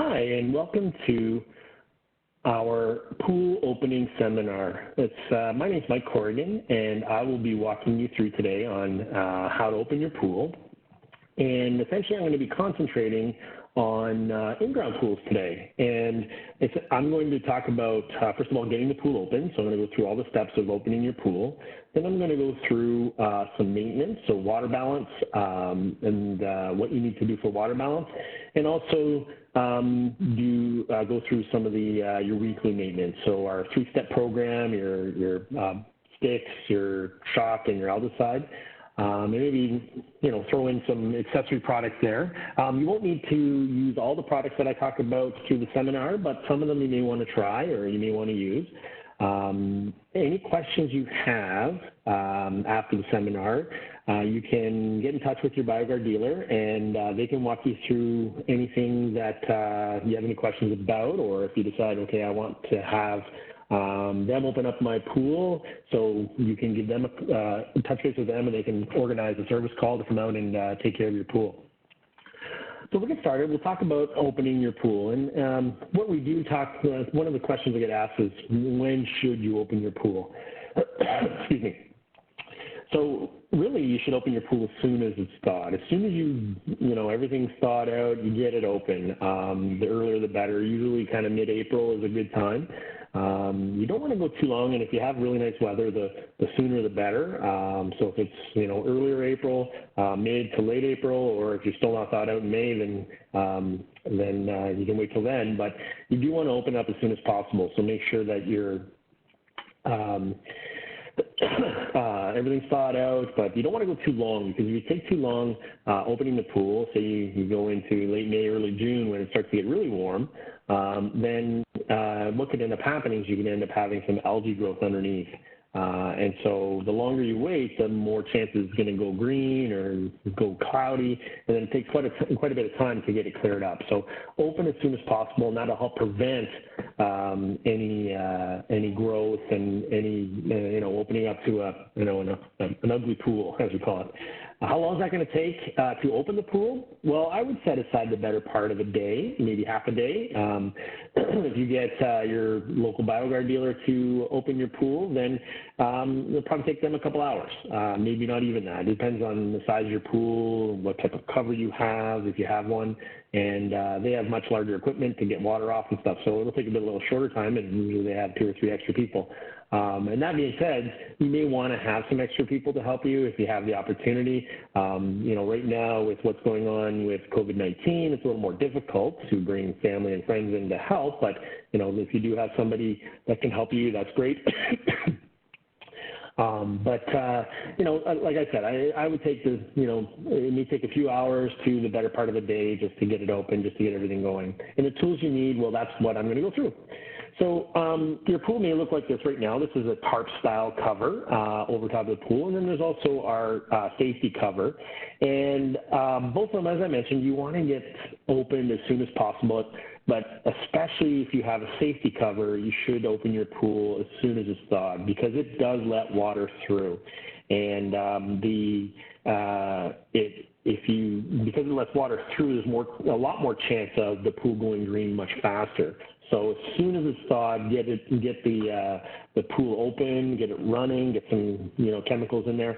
Hi, and welcome to our pool opening seminar. My name is Mike Corrigan, and I will be walking you through today on how to open your pool. And essentially, I'm going to be concentrating on in-ground pools today. And I'm going to talk about, first of all, getting the pool open. So I'm going to go through all the steps of opening your pool. Then I'm going to go through some maintenance, so water balance, and what you need to do for water balance. And also go through some of the your weekly maintenance. So our 3-step program, your sticks, your shock, and your aldehyde. And maybe, throw in some accessory products there. You won't need to use all the products that I talk about through the seminar, but some of them you may want to try or you may want to use. Any questions you have after the seminar, you can get in touch with your BioGuard dealer, and they can walk you through anything that you have any questions about, or if you decide, okay, I want to have them open up my pool, so you can give them touch base with them, and they can organize a service call to come out and take care of your pool. So we'll get started. We'll talk about opening your pool. And what we do talk, one of the questions I get asked is, when should you open your pool? Excuse me. So really, you should open your pool as soon as it's thawed. As soon as everything's thawed out, you get it open. The earlier the better. Usually kind of mid-April is a good time. You don't want to go too long, and if you have really nice weather, the sooner the better. So if it's earlier April, mid to late April, or if you're still not thawed out in May, then you can wait till then. But you do want to open up as soon as possible. So make sure that you're everything's thawed out, but you don't want to go too long, because if you take too long opening the pool, say you go into late May, early June when it starts to get really warm, then what could end up happening is you can end up having some algae growth underneath. And so the longer you wait, the more chances it's going to go green or go cloudy, and then it takes quite a bit of time to get it cleared up. So open as soon as possible, and that'll help prevent any growth and any opening up to an ugly pool, as we call it. How long is that going to take to open the pool? Well, I would set aside the better part of a day, maybe half a day. If you get your local BioGuard dealer to open your pool, then it'll probably take them a couple hours, maybe not even that. It depends on the size of your pool, what type of cover you have, if you have one. And they have much larger equipment to get water off and stuff, so it'll take a little shorter time, and usually they have 2 or 3 extra people. And that being said, you may want to have some extra people to help you if you have the opportunity. Right now with what's going on with COVID-19, it's a little more difficult to bring family and friends in to help, but if you do have somebody that can help you, that's great. Like I said, I would take it may take a few hours to the better part of the day just to get it open, just to get everything going. And the tools you need, well, that's what I'm going to go through. So your pool may look like this right now. This is a tarp-style cover over top of the pool, and then there's also our safety cover. And both of them, as I mentioned, you want to get opened as soon as possible. But especially if you have a safety cover, you should open your pool as soon as it's thawed, because it does let water through. And because it lets water through, there's a lot more chance of the pool going green much faster. So as soon as it's thawed, get the pool open, get it running, get some chemicals in there.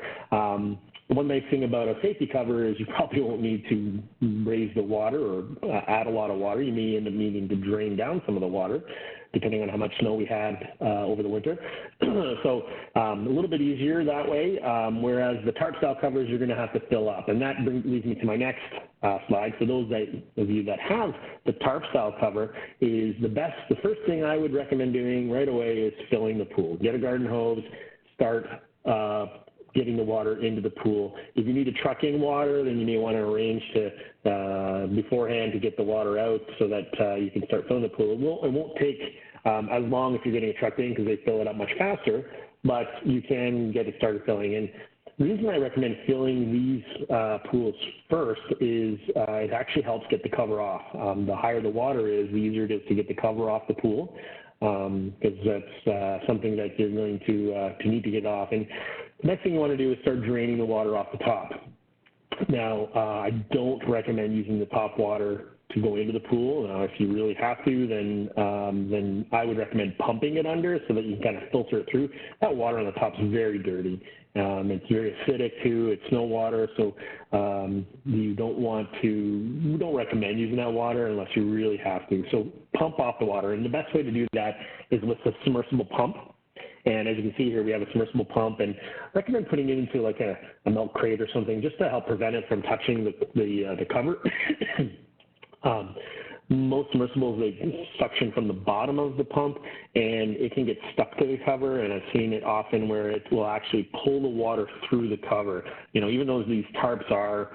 One nice thing about a safety cover is you probably won't need to raise the water or add a lot of water. You may end up needing to drain down some of the water, depending on how much snow we had over the winter. So a little bit easier that way, whereas the tarp-style covers you're going to have to fill up. And that leads me to my next slide. For those of you that have the tarp-style cover, the first thing I would recommend doing right away is filling the pool. Get a garden hose, start getting the water into the pool. If you need to truck in water, then you may want to arrange to beforehand to get the water out so that you can start filling the pool. It won't take as long if you're getting it trucked in, because they fill it up much faster, but you can get it started filling in. The reason I recommend filling these pools first is it actually helps get the cover off. The higher the water is, the easier it is to get the cover off the pool, because that's something that you're going to need to get off. And the next thing you want to do is start draining the water off the top. Now, I don't recommend using the top water to go into the pool. If you really have to, then I would recommend pumping it under so that you can kind of filter it through. That water on the top is very dirty. It's very acidic too. It's snow water, so we don't recommend using that water unless you really have to. So pump off the water, and the best way to do that is with a submersible pump. And as you can see here, we have a submersible pump, and I recommend putting it into like a milk crate or something just to help prevent it from touching the cover. Most submersibles, they suction from the bottom of the pump, and it can get stuck to the cover, and I've seen it often where it will actually pull the water through the cover. Even though these tarps are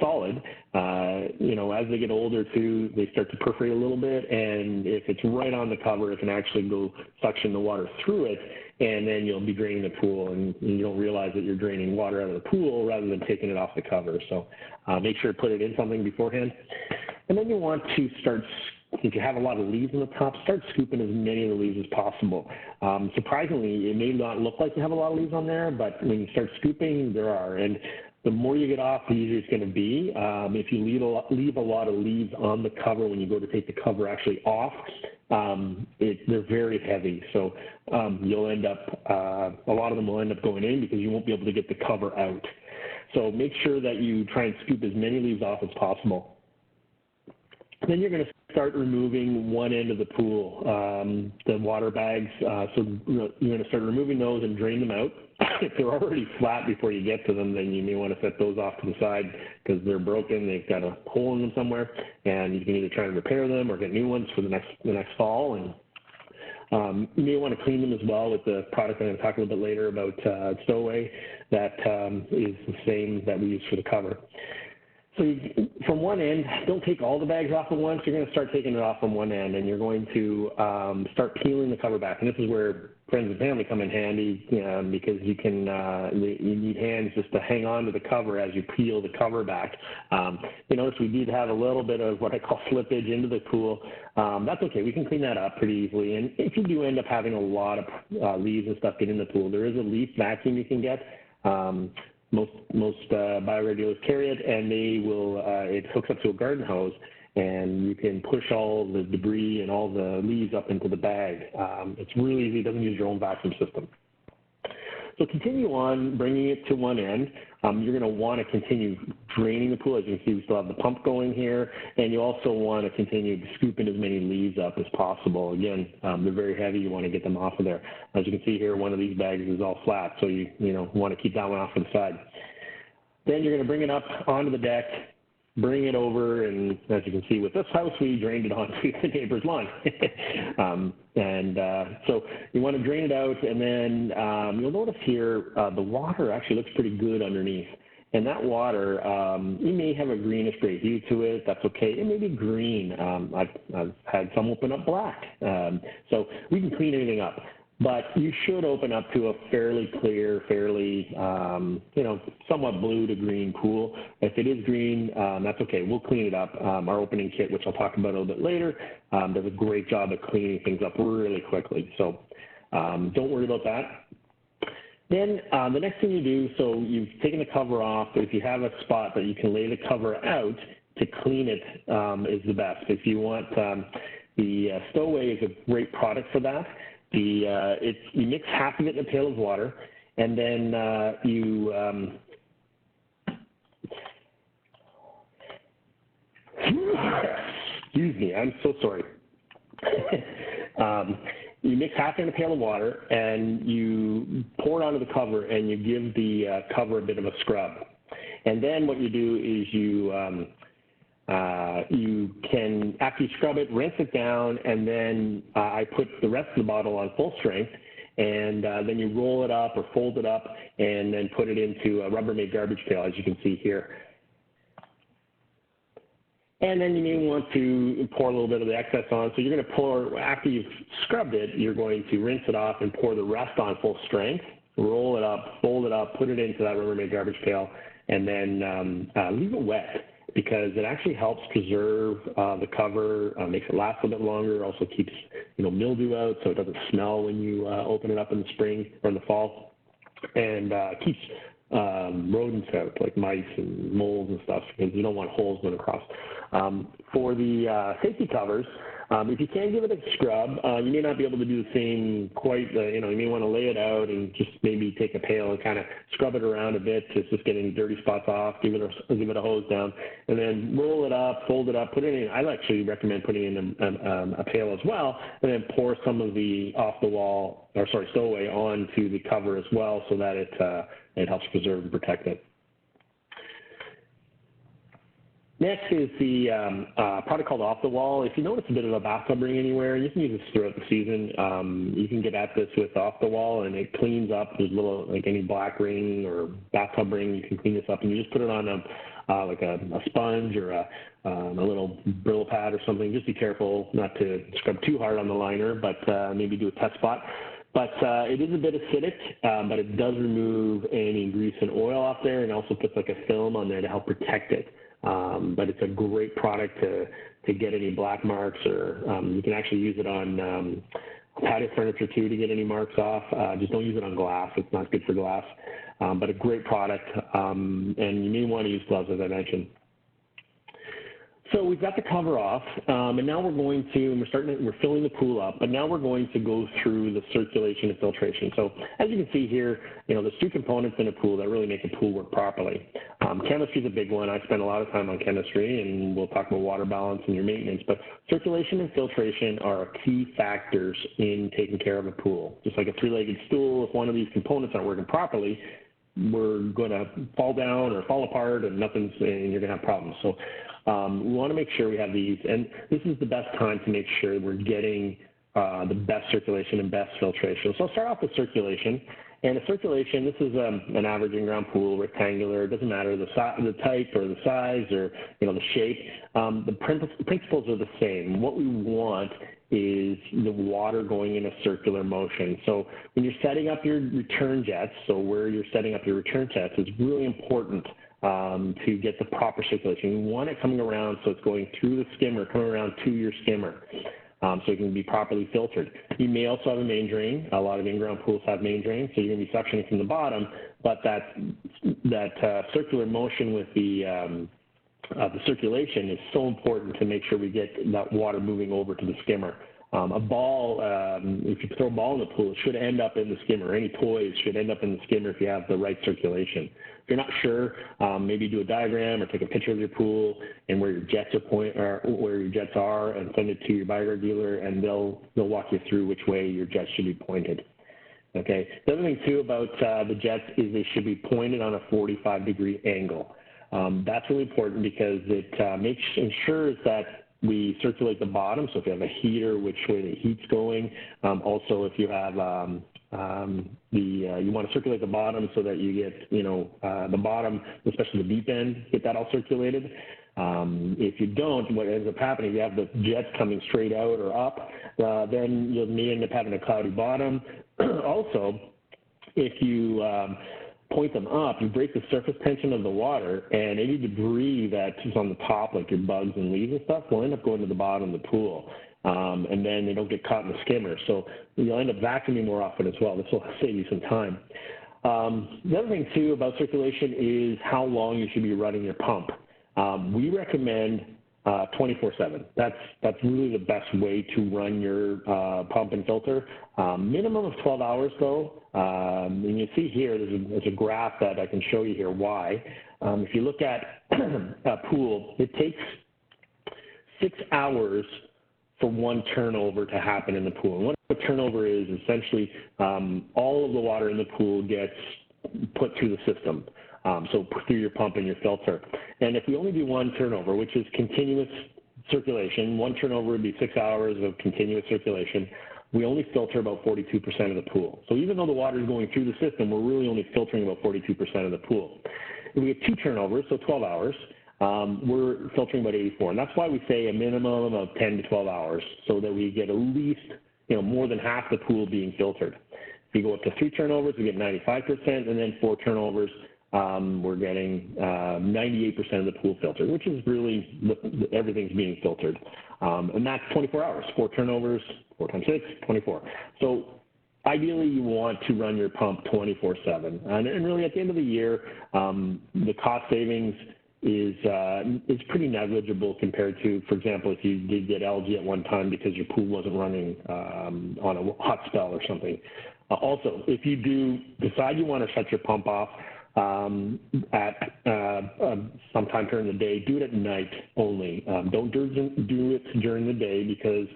solid, as they get older too, they start to perforate a little bit, and if it's right on the cover, it can actually go suction the water through it, and then you'll be draining the pool, and you don't realize that you're draining water out of the pool rather than taking it off the cover. So make sure to put it in something beforehand. And then you want to start, if you have a lot of leaves on the top, start scooping as many of the leaves as possible. Surprisingly, it may not look like you have a lot of leaves on there, but when you start scooping, there are. And the more you get off, the easier it's going to be. If you leave a lot of leaves on the cover when you go to take the cover actually off, they're very heavy. So you'll end up, a lot of them will end up going in because you won't be able to get the cover out. So make sure that you try and scoop as many leaves off as possible. Then you're going to start removing one end of the pool, the water bags. So you're going to start removing those and drain them out. If they're already flat before you get to them, then you may want to set those off to the side because they're broken. They've got a hole in them somewhere, and you can either try and repair them or get new ones for the next fall. And you may want to clean them as well with the product I'm going to talk a little bit later about Stowaway that is the same that we use for the cover. So from one end, don't take all the bags off at once. You're going to start taking it off from one end, and you're going to start peeling the cover back. And this is where friends and family come in handy because you need hands just to hang on to the cover as you peel the cover back. You notice we did have a little bit of what I call slippage into the pool. That's okay. We can clean that up pretty easily. And if you do end up having a lot of leaves and stuff get in the pool, there is a leaf vacuum you can get. Most BioGuard dealers carry it, and they will. It hooks up to a garden hose, and you can push all the debris and all the leaves up into the bag. It's really easy. It doesn't use your own vacuum system. So continue on bringing it to one end. You're going to want to continue draining the pool. As you can see, we still have the pump going here, and you also want to continue scooping as many leaves up as possible. Again, they're very heavy. You want to get them off of there. As you can see here, one of these bags is all flat, so you want to keep that one off to the side. Then you're going to bring it up onto the deck, bring it over, and as you can see with this house, we drained it onto the neighbor's lawn. So you want to drain it out, and then you'll notice here the water actually looks pretty good underneath. And that water, you may have a greenish gray hue to it. That's okay. It may be green. I've had some open up black. So we can clean anything up. But you should open up to a fairly clear, fairly, somewhat blue to green pool. If it is green, that's okay. We'll clean it up. Our opening kit, which I'll talk about a little bit later, does a great job of cleaning things up really quickly. So don't worry about that. Then the next thing you do, so you've taken the cover off, but if you have a spot that you can lay the cover out to clean it is the best. If you want, the Stowaway is a great product for that. You mix half of it in a pail of water, and then excuse me, I'm so sorry. You mix half in a pail of water, and you pour it onto the cover, and you give the cover a bit of a scrub. And then what you do is you can, after you scrub it, rinse it down, and then I put the rest of the bottle on full strength, and then you roll it up or fold it up and then put it into a Rubbermaid garbage pail, as you can see here. And then you may want to pour a little bit of the excess on. So you're going to pour, after you've scrubbed it, you're going to rinse it off and pour the rest on full strength, roll it up, fold it up, put it into that Rubbermaid garbage pail, and then leave it wet, because it actually helps preserve the cover, makes it last a bit longer, also keeps mildew out so it doesn't smell when you open it up in the spring or in the fall, and keeps rodents out, like mice and moles and stuff, because you don't want holes going across. For the safety covers, if you can give it a scrub, you may not be able to do the same quite, you may want to lay it out and just maybe take a pail and kind of scrub it around a bit to just get any dirty spots off, give it a hose down, and then roll it up, fold it up, put it in. I actually recommend putting in a pail as well, and then pour some of the stowaway onto the cover as well, so that it helps preserve and protect it. Next is the product called Off the Wall. If you notice a bit of a bathtub ring anywhere, you can use this throughout the season. You can get at this with Off the Wall, and it cleans up. There's little, like any black ring or bathtub ring, you can clean this up, and you just put it on a sponge or a little Brillo pad or something. Just be careful not to scrub too hard on the liner, but maybe do a test spot. But it is a bit acidic, but it does remove any grease and oil off there, and also puts like a film on there to help protect it. But it's a great product to get any black marks, or you can actually use it on patio furniture too to get any marks off. Just don't use it on glass. It's not good for glass. But a great product, and you may want to use gloves, as I mentioned. So we've got the cover off, and now we're filling the pool up, but now we're going to go through the circulation and filtration. So as you can see here, there's two components in a pool that really make a pool work properly. Chemistry is a big one. I spend a lot of time on chemistry, and we'll talk about water balance and your maintenance, but circulation and filtration are key factors in taking care of a pool. Just like a three-legged stool, if one of these components aren't working properly, we're going to fall down or fall apart, and you're going to have problems. So we want to make sure we have these, and this is the best time to make sure we're getting the best circulation and best filtration. So I'll start off with circulation. And the circulation, this is an average in-ground pool, rectangular. It doesn't matter the type or the size or the shape. The principles are the same. What we want is the water going in a circular motion. So when you're setting up your return jets, so where you're setting up your return jets is really important to get the proper circulation. You want it coming around so it's going through the skimmer, coming around to your skimmer, so it can be properly filtered. You may also have a main drain. A lot of in-ground pools have main drains, so you're going to be suctioning from the bottom, but that circular motion with the circulation is so important to make sure we get that water moving over to the skimmer. A ball, if you throw a ball in the pool, it should end up in the skimmer. Any toys should end up in the skimmer if you have the right circulation. If you're not sure, maybe do a diagram or take a picture of your pool and where your jets are, and send it to your BioGuard dealer, and they'll walk you through which way your jets should be pointed. Okay. The other thing too about the jets is they should be pointed on a 45-degree angle. That's really important because it ensures that we circulate the bottom. So if you have a heater, which way the heat's going. Also, if you have you want to circulate the bottom so that you get the bottom, especially the deep end, get that all circulated. If you don't, what ends up happening, if you have the jets coming straight out or up, then you'll may end up having a cloudy bottom. Also, if you point them up, you break the surface tension of the water, and any debris that is on the top, like your bugs and leaves and stuff, will end up going to the bottom of the pool. And then they don't get caught in the skimmer. So you'll end up vacuuming more often as well. This will save you some time. The other thing, too, about circulation is how long you should be running your pump. We recommend 24/7. That's really the best way to run your pump and filter. Minimum of 12 hours, though. And you see here, there's a graph that I can show you here why. If you look at a pool, it takes 6 hours for one turnover to happen in the pool. And what a turnover is, essentially all of the water in the pool gets put through the system. So through your pump and your filter. And if we only do one turnover, which is continuous circulation, one turnover would be 6 hours of continuous circulation, we only filter about 42% of the pool. So even though the water is going through the system, we're really only filtering about 42% of the pool. If we get two turnovers, so 12 hours, we're filtering about 84. And that's why we say a minimum of 10 to 12 hours, so that we get at least more than half the pool being filtered. If you go up to 3 turnovers, we get 95%, and then 4 turnovers, we're getting 98% of the pool filtered, which is really everything's being filtered. And that's 24 hours, 4 turnovers, 4 times 6, 24. So ideally, you want to run your pump 24/7, and really at the end of the year, the cost savings is pretty negligible compared to, for example, if you did get algae at one time because your pool wasn't running on a hot spell or something. Also, if you do decide you want to shut your pump off at sometime during the day, do it at night only. Don't do it during the day because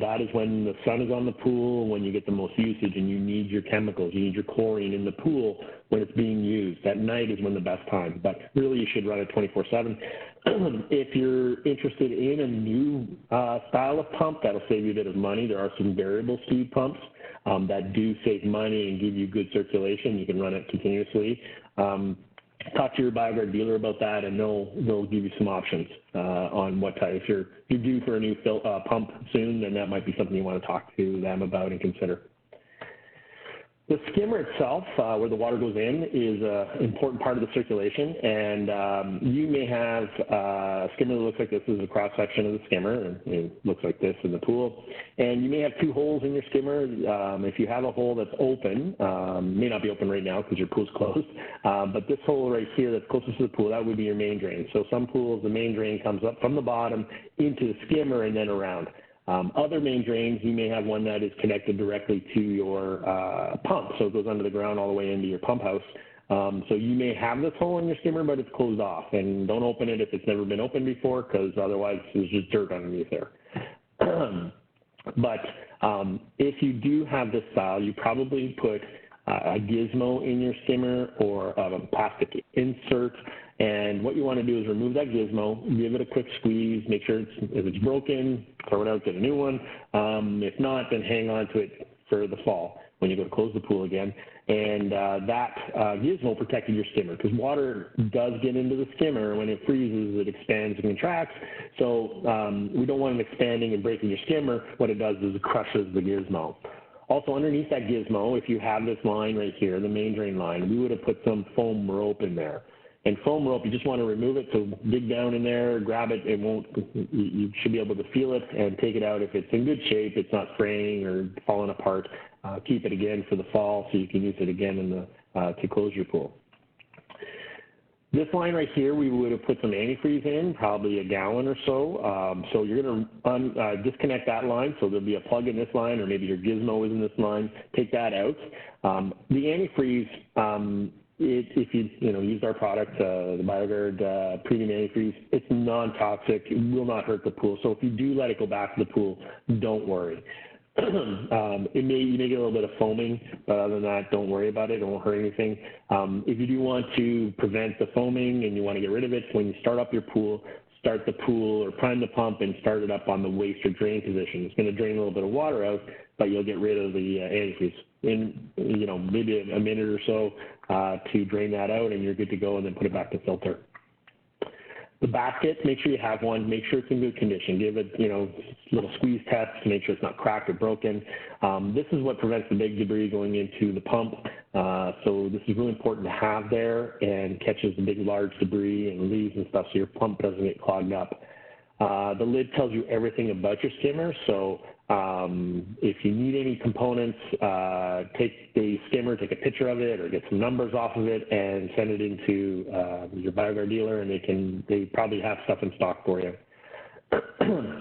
that is when the sun is on the pool, when you get the most usage, and you need your chemicals. You need your chlorine in the pool when it's being used. At night is when the best time, but really you should run it 24/7. If you're interested in a new style of pump, that'll save you a bit of money. There are some variable speed pumps that do save money and give you good circulation. You can run it continuously. Talk to your BioGuard dealer about that, and they'll give you some options on what type. If you're due for a new pump soon, then that might be something you want to talk to them about and consider. The skimmer itself, where the water goes in, is an important part of the circulation, and you may have a skimmer that looks like this. This is a cross-section of the skimmer, and it looks like this in the pool. And you may have two holes in your skimmer. If you have a hole that's open, may not be open right now because your pool's closed, but this hole right here that's closest to the pool, that would be your main drain. So some pools, the main drain comes up from the bottom into the skimmer and then around. Other main drains, you may have one that is connected directly to your pump, so it goes under the ground all the way into your pump house. So you may have this hole in your skimmer, but it's closed off, and don't open it if it's never been opened before, because otherwise there's just dirt underneath there. But if you do have this style, you probably put a gizmo in your skimmer or a plastic insert. And what you want to do is remove that gizmo, give it a quick squeeze, make sure if it's broken, throw it out, get a new one. If not, then hang on to it for the fall when you go to close the pool again. And that gizmo protected your skimmer, because water does get into the skimmer. When it freezes, it expands and contracts. So we don't want it expanding and breaking your skimmer. What it does is it crushes the gizmo. Also, underneath that gizmo, if you have this line right here, the main drain line, we would have put some foam rope in there. And foam rope, you just want to remove it, so dig down in there, grab it. It won't. You should be able to feel it and take it out. If it's in good shape, it's not fraying or falling apart, keep it again for the fall so you can use it again in to close your pool. This line right here, we would have put some antifreeze in, probably a gallon or so. So you're going to disconnect that line, so there'll be a plug in this line, or maybe your gizmo is in this line. Take that out. The antifreeze, if you use our product, the BioGuard Premium Antifreeze, it's non-toxic. It will not hurt the pool. So if you do let it go back to the pool, don't worry. You may get a little bit of foaming, but other than that, don't worry about it. It won't hurt anything. If you do want to prevent the foaming and you want to get rid of it, when you start up your pool, start the pool or prime the pump and start it up on the waste or drain position. It's going to drain a little bit of water out, but you'll get rid of the antifreeze in maybe a minute or so to drain that out, and you're good to go, and then put it back to filter. The basket, make sure you have one. Make sure it's in good condition. Give it, little squeeze test to make sure it's not cracked or broken. This is what prevents the big debris going into the pump. So this is really important to have there and catches the big, large debris and leaves and stuff so your pump doesn't get clogged up. The lid tells you everything about your skimmer. So if you need any components, take the skimmer, take a picture of it, or get some numbers off of it and send it into your BioGuard dealer, and they probably have stuff in stock for you.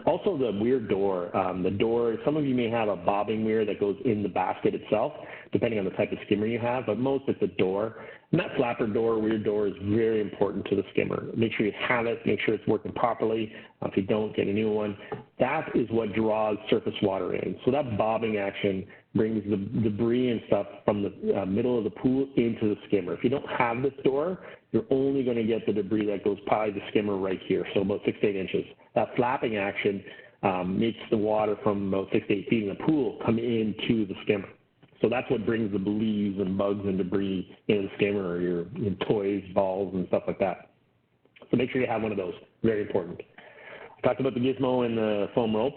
Also, the weir door. The door, some of you may have a bobbing weir that goes in the basket itself, depending on the type of skimmer you have, but most it's a door. And that flapper door, weir door, is very important to the skimmer. Make sure you have it. Make sure it's working properly. If you don't, get a new one. That is what draws surface water in. So that bobbing action brings the debris and stuff from the middle of the pool into the skimmer. If you don't have this door, you're only going to get the debris that goes by the skimmer right here, so about 6 to 8 inches. That flapping action makes the water from about 6 to 8 feet in the pool come into the skimmer. So that's what brings the leaves and bugs and debris into the skimmer, or your toys, balls, and stuff like that. So make sure you have one of those. Very important. I talked about the gizmo and the foam rope.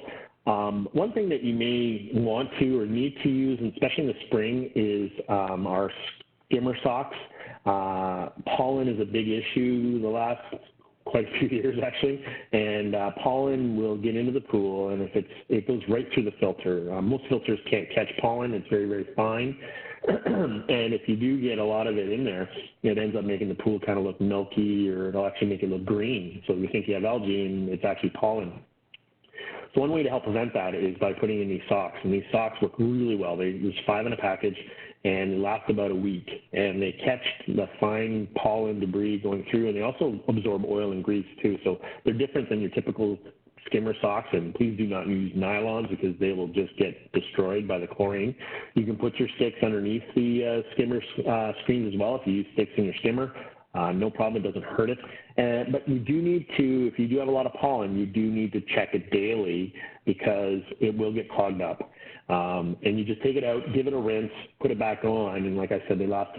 One thing that you may want to or need to use, and especially in the spring, is our skimmer socks. Pollen is a big issue the last quite a few years actually, and pollen will get into the pool, and if it goes right through the filter. Most filters can't catch pollen. It's very, very fine. And if you do get a lot of it in there, it ends up making the pool kind of look milky, or it'll actually make it look green. So you think you have algae, and it's actually pollen. So one way to help prevent that is by putting in these socks, and these socks work really well. There's 5 in a package, and they last about a week, and they catch the fine pollen debris going through, and they also absorb oil and grease too. So they're different than your typical skimmer socks, and please do not use nylons because they will just get destroyed by the chlorine. You can put your sticks underneath the skimmer screens as well if you use sticks in your skimmer. No problem, it doesn't hurt it. But you do need to, if you do have a lot of pollen, you do need to check it daily because it will get clogged up. And you just take it out, give it a rinse, put it back on, and like I said, they last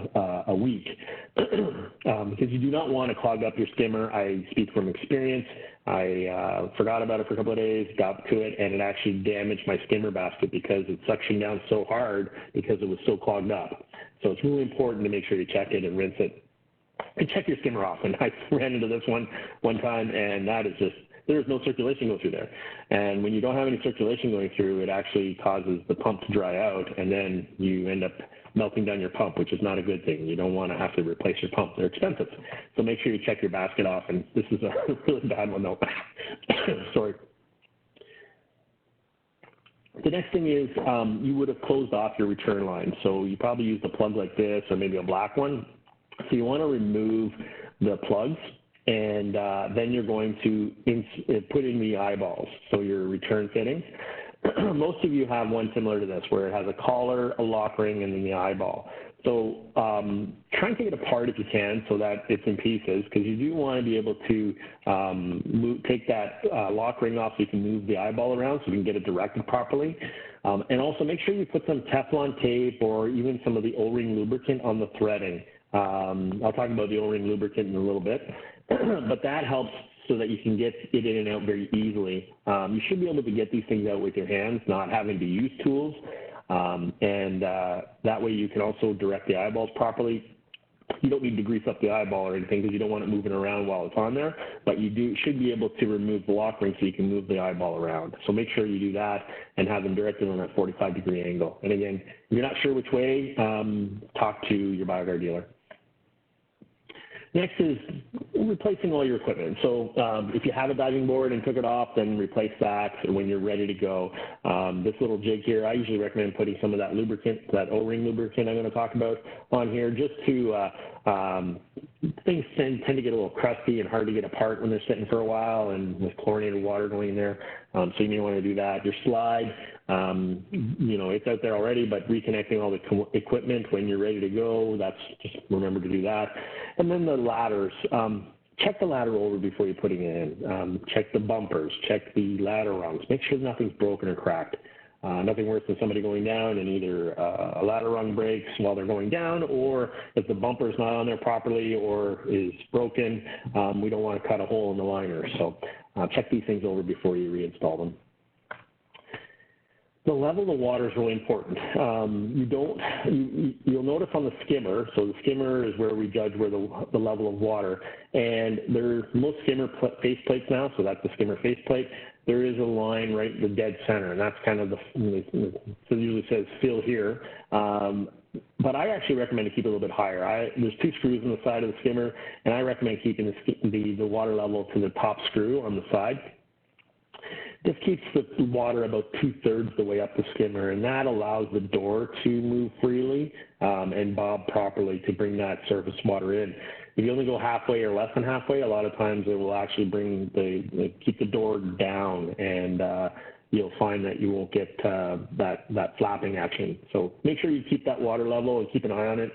a week. Because you do not want to clog up your skimmer. I speak from experience. I forgot about it for a couple of days, got to it, and it actually damaged my skimmer basket because it suctioned down so hard because it was so clogged up. So it's really important to make sure you check it and rinse it. And check your skimmer off. And I ran into this one time, and that is just, there's no circulation going through there. And when you don't have any circulation going through, it actually causes the pump to dry out, and then you end up melting down your pump, which is not a good thing. You don't want to have to replace your pump. They're expensive. So make sure you check your basket off. And this is a really bad one, though. Sorry. The next thing is you would have closed off your return line. So you probably used a plug like this or maybe a black one. So you want to remove the plugs, and then you're going to put in the eyeballs, so your return fittings. Most of you have one similar to this, where it has a collar, a lock ring, and then the eyeball. So try and take it apart if you can so that it's in pieces, because you do want to be able to take that lock ring off so you can move the eyeball around so you can get it directed properly. And also make sure you put some Teflon tape or even some of the O-ring lubricant on the threading. I'll talk about the O-ring lubricant in a little bit, but that helps so that you can get it in and out very easily. You should be able to get these things out with your hands, not having to use tools, and that way you can also direct the eyeballs properly. You don't need to grease up the eyeball or anything because you don't want it moving around while it's on there, but you should be able to remove the lock ring so you can move the eyeball around. So make sure you do that and have them directed on that 45-degree angle. And again, if you're not sure which way, talk to your BioGuard dealer. Next is replacing all your equipment. So if you have a diving board and took it off, then replace that when you're ready to go. This little jig here, I usually recommend putting some of that lubricant, that O-ring lubricant I'm going to talk about on here, just to, things tend to get a little crusty and hard to get apart when they're sitting for a while and with chlorinated water going in there. So you may want to do that. Your slide, you know, it's out there already, but reconnecting all the equipment when you're ready to go, that's just remember to do that. And then the ladders, check the ladder over before you're putting it in. Check the bumpers, check the ladder rungs, make sure nothing's broken or cracked. Nothing worse than somebody going down and either a ladder rung breaks while they're going down, or if the bumper's not on there properly or is broken, we don't want to cut a hole in the liner. So check these things over before you reinstall them. The level of water is really important. You'll notice on the skimmer, so the skimmer is where we judge where the level of water, and there's most skimmer face plates now, so that's the skimmer face plate. There is a line right in the dead center, and that's kind of so it usually says fill here. But I actually recommend to keep it a little bit higher. There's 2 screws on the side of the skimmer, and I recommend keeping the water level to the top screw on the side. This keeps the water about 2/3 the way up the skimmer, and that allows the door to move freely and bob properly to bring that surface water in. If you only go halfway or less than halfway, a lot of times it will actually keep the door down, and you'll find that you won't get that flapping action. So make sure you keep that water level and keep an eye on it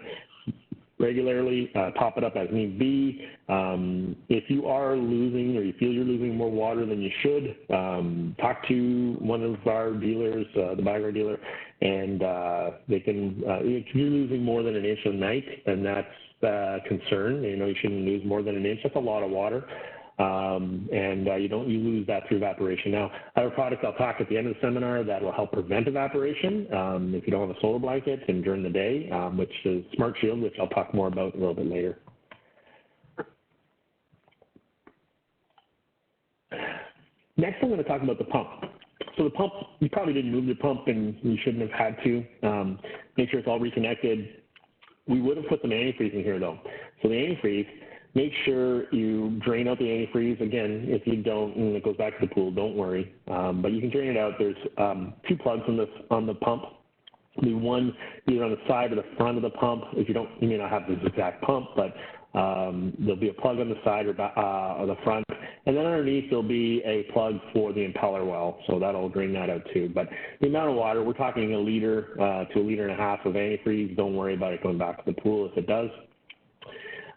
regularly, top it up as need be. If you are losing or you feel you're losing more water than you should, talk to one of our dealers, the BioGuard dealer, and they can, if you're losing more than an inch a night, and that's a concern, you know, you shouldn't lose more than an inch. That's a lot of water. You lose that through evaporation. Now, I have a product I'll talk at the end of the seminar that will help prevent evaporation if you don't have a solar blanket and during the day, which is Smart Shield, which I'll talk more about a little bit later. Next, I'm going to talk about the pump. So the pump, you probably didn't move the pump and you shouldn't have had to. Make sure it's all reconnected. We would have put some antifreeze in here though. So the antifreeze, make sure you drain out the antifreeze. Again, if you don't, and it goes back to the pool, don't worry. But you can drain it out. There's 2 plugs on the pump. The one either on the side or the front of the pump. If you don't, you may not have this exact pump, but there'll be a plug on the side or the front, and then underneath there'll be a plug for the impeller well, so that'll drain that out too. But the amount of water, we're talking 1 liter to 1.5 liters of antifreeze. Don't worry about it going back to the pool if it does.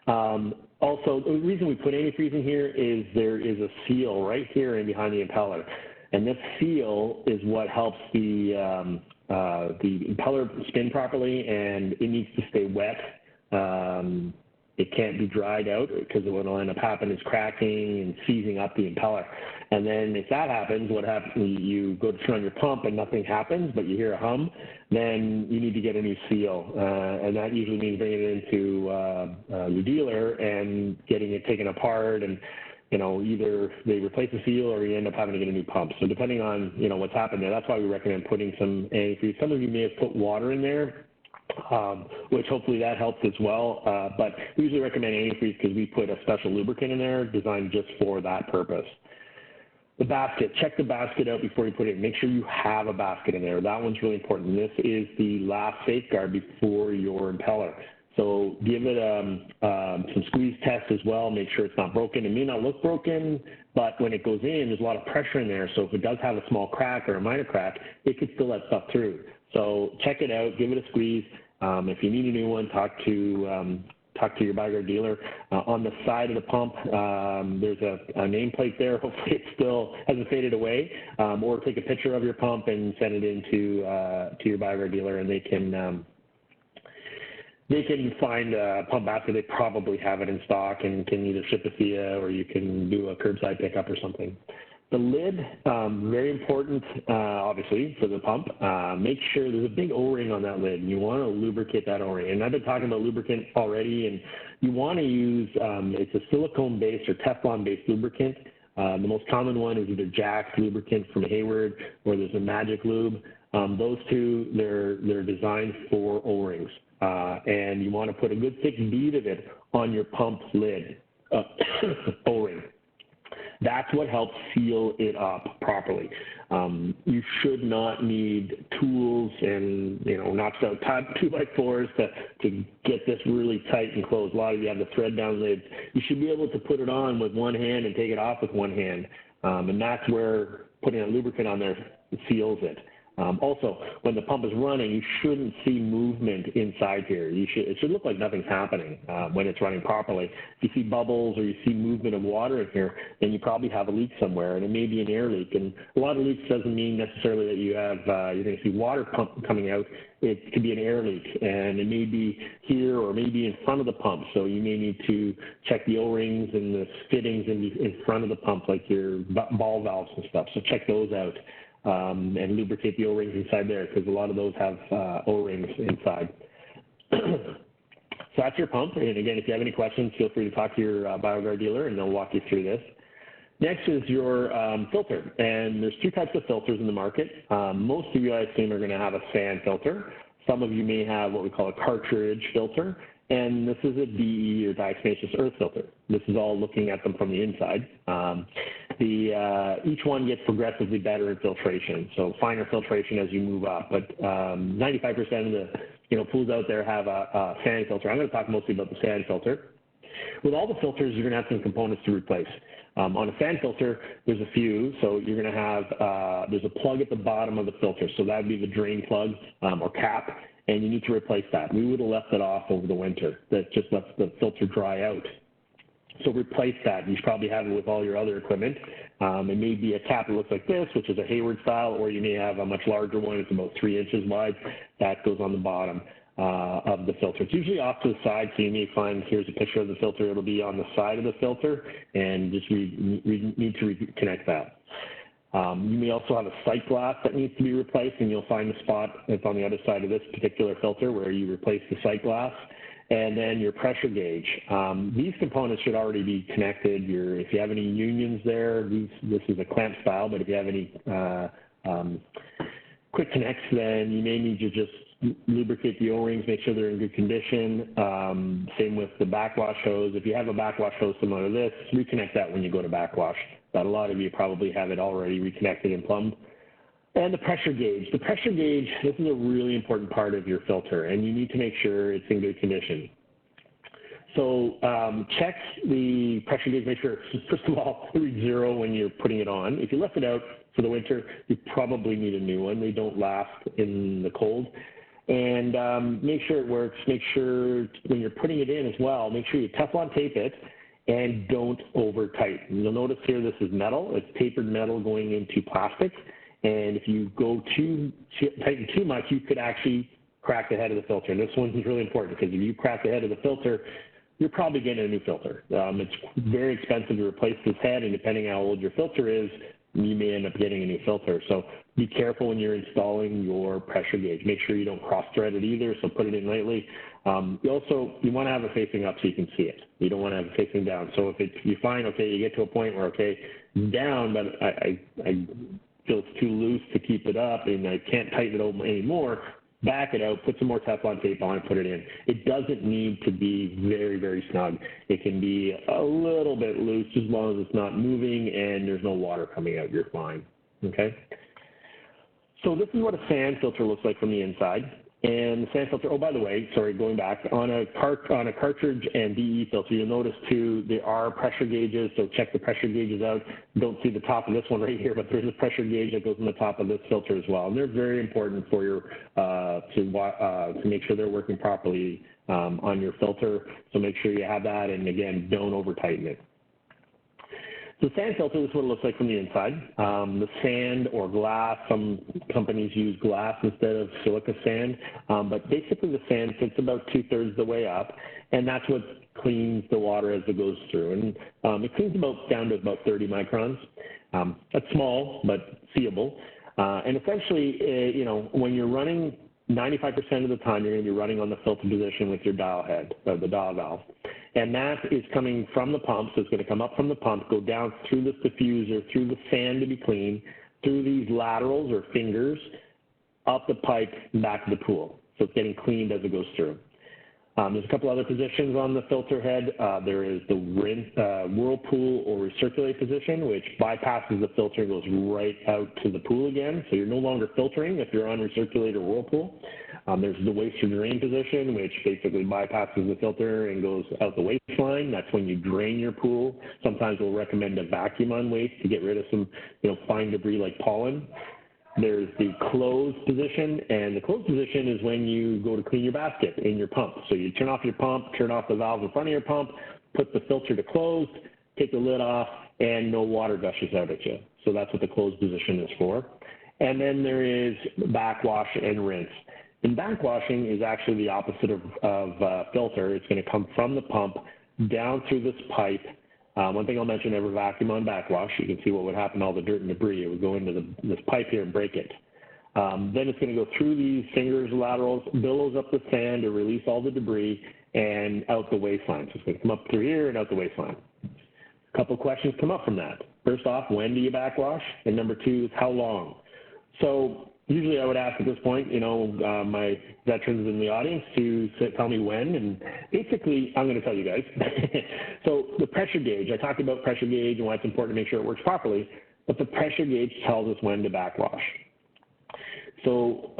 Also, the reason we put antifreeze in here is there is a seal right here and behind the impeller, and this seal is what helps the impeller spin properly, and it needs to stay wet. It can't be dried out because what will end up happening is cracking and seizing up the impeller. And then if that happens, what happens, you go to turn on your pump and nothing happens, but you hear a hum, then you need to get a new seal. And that usually means bringing it into your dealer and getting it taken apart, and either they replace the seal or you end up having to get a new pump. So depending on, what's happened there, that's why we recommend putting some antifreeze. Some of you may have put water in there, which hopefully that helps as well. But we usually recommend antifreeze because we put a special lubricant in there designed just for that purpose. The basket, check the basket out before you put it in. Make sure you have a basket in there. That one's really important. This is the last safeguard before your impeller. So give it some squeeze test as well. Make sure it's not broken. It may not look broken, but when it goes in, there's a lot of pressure in there. So if it does have a small crack or a minor crack, it could still let stuff through. So check it out, give it a squeeze. If you need a new one, talk to your BioGuard dealer. On the side of the pump, there's a nameplate there. Hopefully it still hasn't faded away. Or take a picture of your pump and send it in to your BioGuard dealer, and they can find a pump basket. They probably have it in stock and can either ship it to you or you can do a curbside pickup or something. The lid, very important, obviously, for the pump. Make sure there's a big O-ring on that lid, and you want to lubricate that O-ring. And I've been talking about lubricant already, and you want to use, it's a silicone-based or Teflon-based lubricant. The most common one is either Jack's lubricant from Hayward, or there's a Magic Lube. Those two, they're designed for O-rings. And you want to put a good thick bead of it on your pump lid, O-ring. That's what helps seal it up properly. You should not need tools and, notched out 2x4s to get this really tight and closed. A lot of you have the thread down lids. You should be able to put it on with one hand and take it off with one hand. And that's where putting a lubricant on there seals it. Also, when the pump is running, you shouldn't see movement inside here. It should look like nothing's happening when it's running properly. If you see bubbles or you see movement of water in here, then you probably have a leak somewhere, and it may be an air leak. And a lot of leaks doesn't mean necessarily that you're going to see water coming out. It could be an air leak, and it may be here or maybe in front of the pump. So you may need to check the O-rings and the fittings in front of the pump, like your ball valves and stuff. So check those out. And lubricate the O-rings inside there, because a lot of those have O-rings inside. So that's your pump. And again, if you have any questions, feel free to talk to your BioGuard dealer, and they'll walk you through this. Next is your filter. And there's 2 types of filters in the market. Most of you, I assume, are going to have a sand filter. Some of you may have what we call a cartridge filter. And this is a DE, or diatomaceous earth filter. This is all looking at them from the inside. Each one gets progressively better in filtration, so finer filtration as you move up. But 95% of the pools out there have a sand filter. I'm going to talk mostly about the sand filter. With all the filters, you're going to have some components to replace. On a sand filter, there's a few. So you're going to have there's a plug at the bottom of the filter, so that would be the drain plug or cap. And you need to replace that. We would have left it off over the winter. That just lets the filter dry out. So replace that. You should probably have it with all your other equipment. It may be a cap that looks like this, which is a Hayward style, or you may have a much larger one. It's about 3 inches wide. That goes on the bottom of the filter. It's usually off to the side, so you may find, here's a picture of the filter. It'll be on the side of the filter, and just we need to reconnect that. You may also have a sight glass that needs to be replaced, and you'll find the spot that's on the other side of this particular filter where you replace the sight glass. and then your pressure gauge. These components should already be connected. If you have any unions there, this is a clamp style, but if you have any quick connects, then you may need to just lubricate the O-rings, make sure they're in good condition. Same with the backwash hose. If you have a backwash hose similar to this, reconnect that when you go to backwash. But a lot of you probably have it already reconnected and plumbed. And the pressure gauge. The pressure gauge, this is a really important part of your filter, and you need to make sure it's in good condition. So check the pressure gauge, make sure it's, first of all, read 0 when you're putting it on. If you left it out for the winter, you probably need a new one. They don't last in the cold. And make sure it works. Make sure when you're putting it in as well, make sure you Teflon tape it and don't over tighten. You'll notice here this is metal. It's tapered metal going into plastic. And if you go tighten too much, you could actually crack the head of the filter. And this one is really important because if you crack the head of the filter, you're probably getting a new filter. It's very expensive to replace this head, and depending how old your filter is, you may end up getting a new filter. So be careful when you're installing your pressure gauge. Make sure you don't cross-thread it either, so put it in lightly. You want to have it facing up so you can see it. You don't want to have it facing down. So if you find, okay, you get to a point where, okay, down, but I feel it's too loose to keep it up and I can't tighten it open anymore, back it out, put some more Teflon tape on and put it in. It doesn't need to be very, very snug. It can be a little bit loose as long as it's not moving and there's no water coming out. You're fine, okay? So this is what a sand filter looks like from the inside. And the sand filter, oh, by the way, sorry, going back, on a cartridge and DE filter, you'll notice too, there are pressure gauges, so check the pressure gauges out. Don't see the top of this one right here, but there's a pressure gauge that goes on the top of this filter as well. And they're very important for your, to make sure they're working properly on your filter. So make sure you have that, and again, don't over tighten it. The sand filter, this is what it looks like from the inside. The sand or glass, some companies use glass instead of silica sand, but basically the sand sits about 2/3 of the way up, and that's what cleans the water as it goes through. And it cleans down to about 30 microns. That's small, but seeable. And essentially, when you're running, 95% of the time you're going to be running on the filter position with your dial head, or the dial valve. And that is coming from the pump, so it's going to come up from the pump, go down through this diffuser, through the sand to be clean, through these laterals or fingers, up the pipe, back to the pool. So it's getting cleaned as it goes through. There's a couple other positions on the filter head. There is the whirlpool or recirculate position, which bypasses the filter and goes right out to the pool again. So you're no longer filtering if you're on recirculate or whirlpool. There's the waste or drain position, which basically bypasses the filter and goes out the waste line. That's when you drain your pool. Sometimes we'll recommend a vacuum on waste to get rid of some fine debris like pollen. There's the closed position, and the closed position is when you go to clean your basket in your pump. So you turn off your pump, turn off the valve in front of your pump, put the filter to closed, take the lid off, and no water gushes out at you. So that's what the closed position is for. And then there is backwash and rinse. And backwashing is actually the opposite of filter. It's going to come from the pump down through this pipe. One thing I'll mention, never vacuum on backwash. You can see what would happen to all the dirt and debris. It would go into this pipe here and break it. Then it's going to go through these fingers, laterals, billows up the sand to release all the debris and out the waistline. So it's going to come up through here and out the waistline. A couple questions come up from that. First off, when do you backwash? And number two is how long? So usually I would ask at this point, my veterans in the audience to tell me when, and basically I'm going to tell you guys. So the pressure gauge, I talked about pressure gauge and why it's important to make sure it works properly, but the pressure gauge tells us when to backwash. So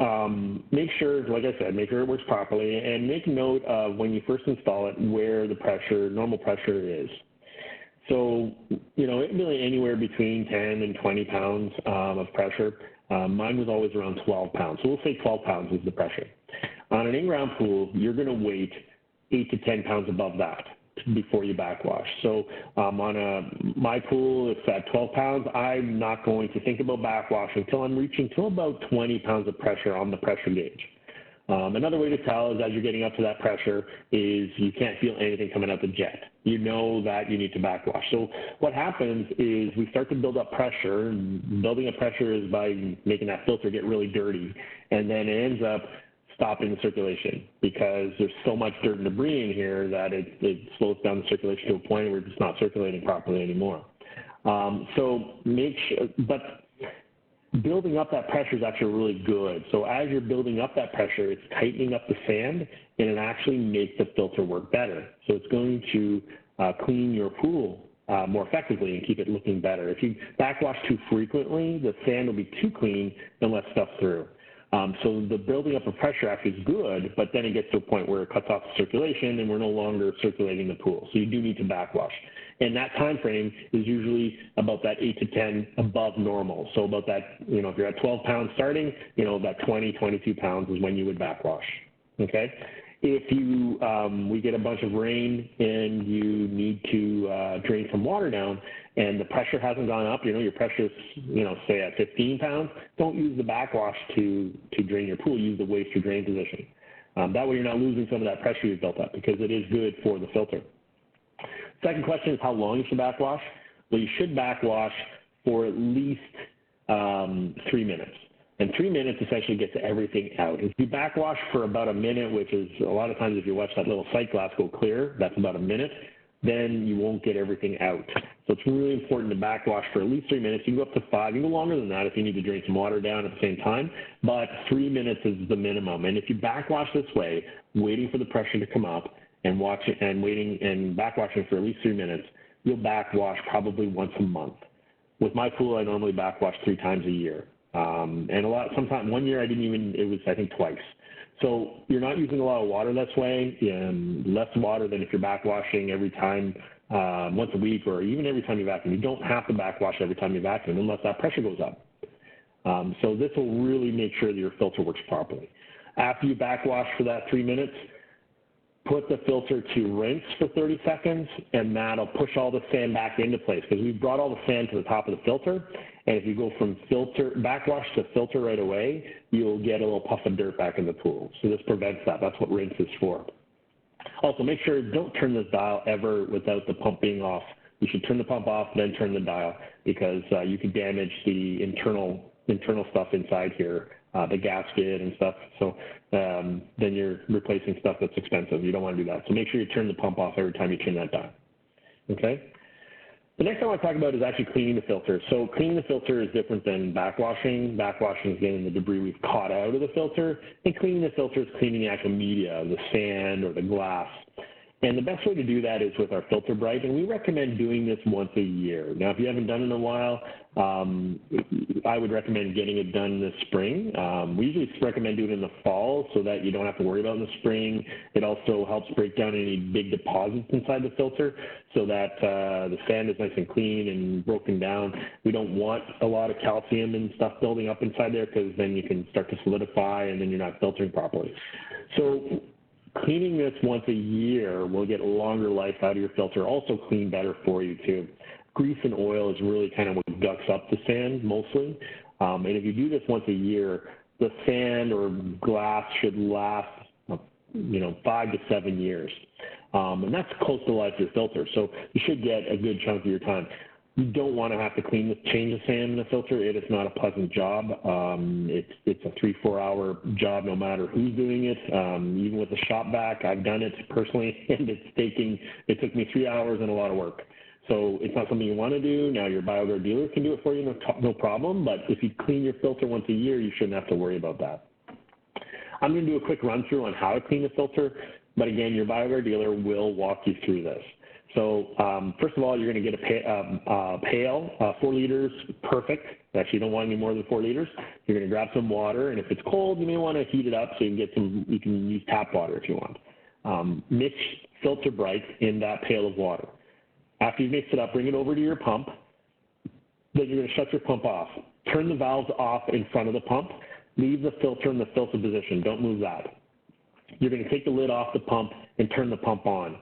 make sure, like I said, make sure it works properly, and make note of when you first install it where the pressure, normal pressure is. So, it really anywhere between 10 and 20 pounds of pressure. Mine was always around 12 pounds. So we'll say 12 pounds is the pressure. On an in-ground pool, you're going to wait 8 to 10 pounds above that before you backwash. So on my pool, it's at 12 pounds. I'm not going to think about backwash until I'm reaching to about 20 pounds of pressure on the pressure gauge. Another way to tell is as you're getting up to that pressure is you can't feel anything coming out the jet. You know that you need to backwash. So what happens is we start to build up pressure. Building up pressure is by making that filter get really dirty, and then it ends up stopping the circulation, because there's so much dirt and debris in here that it slows down the circulation to a point where it's not circulating properly anymore. So make sure, but building up that pressure is actually really good. So as you're building up that pressure, it's tightening up the sand, and it actually makes the filter work better. So it's going to clean your pool more effectively and keep it looking better. If you backwash too frequently, the sand will be too clean and let stuff through. So the building up of pressure actually is good, but then it gets to a point where it cuts off the circulation and we're no longer circulating the pool. So you do need to backwash. And that time frame is usually about that 8 to 10 above normal. So about that, if you're at 12 pounds starting, that 20, 22 pounds is when you would backwash, okay? If we get a bunch of rain and you need to drain some water down and the pressure hasn't gone up, your pressure is, say at 15 pounds, don't use the backwash to drain your pool. Use the waste or drain position. That way you're not losing some of that pressure you've built up, because it is good for the filter. Second question is how long you should backwash. Well, you should backwash for at least 3 minutes. And 3 minutes essentially gets everything out. If you backwash for about a minute, which is a lot of times if you watch that little sight glass go clear, that's about a minute, then you won't get everything out. So it's really important to backwash for at least 3 minutes. You can go up to 5, you can go longer than that if you need to drain some water down at the same time, but 3 minutes is the minimum. And if you backwash this way, waiting for the pressure to come up and waiting and backwashing for at least 3 minutes, you'll backwash probably once a month. With my pool, I normally backwash 3 times a year. And sometimes 1 year it was I think twice. So you're not using a lot of water this way, less water than if you're backwashing every time, once a week, or even every time you vacuum. You don't have to backwash every time you vacuum unless that pressure goes up. So this will really make sure that your filter works properly. After you backwash for that 3 minutes, put the filter to rinse for 30 seconds, and that'll push all the sand back into place, because we've brought all the sand to the top of the filter. And if you go from backwash to filter right away, you'll get a little puff of dirt back in the pool. So this prevents that. That's what rinse is for. Also, make sure don't turn this dial ever without the pump being off. You should turn the pump off, then turn the dial, because you could damage the internal stuff inside here, the gasket and stuff. So then you're replacing stuff that's expensive. You don't want to do that. So make sure you turn the pump off every time you turn that dial. Okay? The next thing I want to talk about is actually cleaning the filter. So cleaning the filter is different than backwashing. Backwashing is getting the debris we've caught out of the filter, and cleaning the filter is cleaning the actual media, the sand or the glass. And the best way to do that is with our Filter Bright, and we recommend doing this once a year. Now, if you haven't done it in a while, I would recommend getting it done this spring. We usually recommend doing it in the fall so that you don't have to worry about it in the spring. It also helps break down any big deposits inside the filter so that the sand is nice and clean and broken down. We don't want a lot of calcium and stuff building up inside there, because then you can start to solidify and then you're not filtering properly. So cleaning this once a year will get longer life out of your filter, also clean better for you too. Grease and oil is really kind of what gucks up the sand mostly. And if you do this once a year, the sand or glass should last 5 to 7 years. And that's close to the life of your filter. So you should get a good chunk of your time. You don't want to have to change the sand in the filter. It is not a pleasant job. It's a 3-4 hour job no matter who's doing it. Even with the shop vac, I've done it personally, and it took me 3 hours and a lot of work. So it's not something you want to do. Now your BioGuard dealer can do it for you, no problem, but if you clean your filter once a year, you shouldn't have to worry about that. I'm going to do a quick run through on how to clean the filter, but again, your BioGuard dealer will walk you through this. So first of all, you're going to get a pail, 4 liters, perfect. Actually, you don't want any more than 4 liters. You're going to grab some water, and if it's cold, you may want to heat it up so you can use tap water if you want. Mix Filter Bright in that pail of water. After you mix it up, bring it over to your pump. Then you're going to shut your pump off. Turn the valves off in front of the pump. Leave the filter in the filter position. Don't move that. You're going to take the lid off the pump and turn the pump on.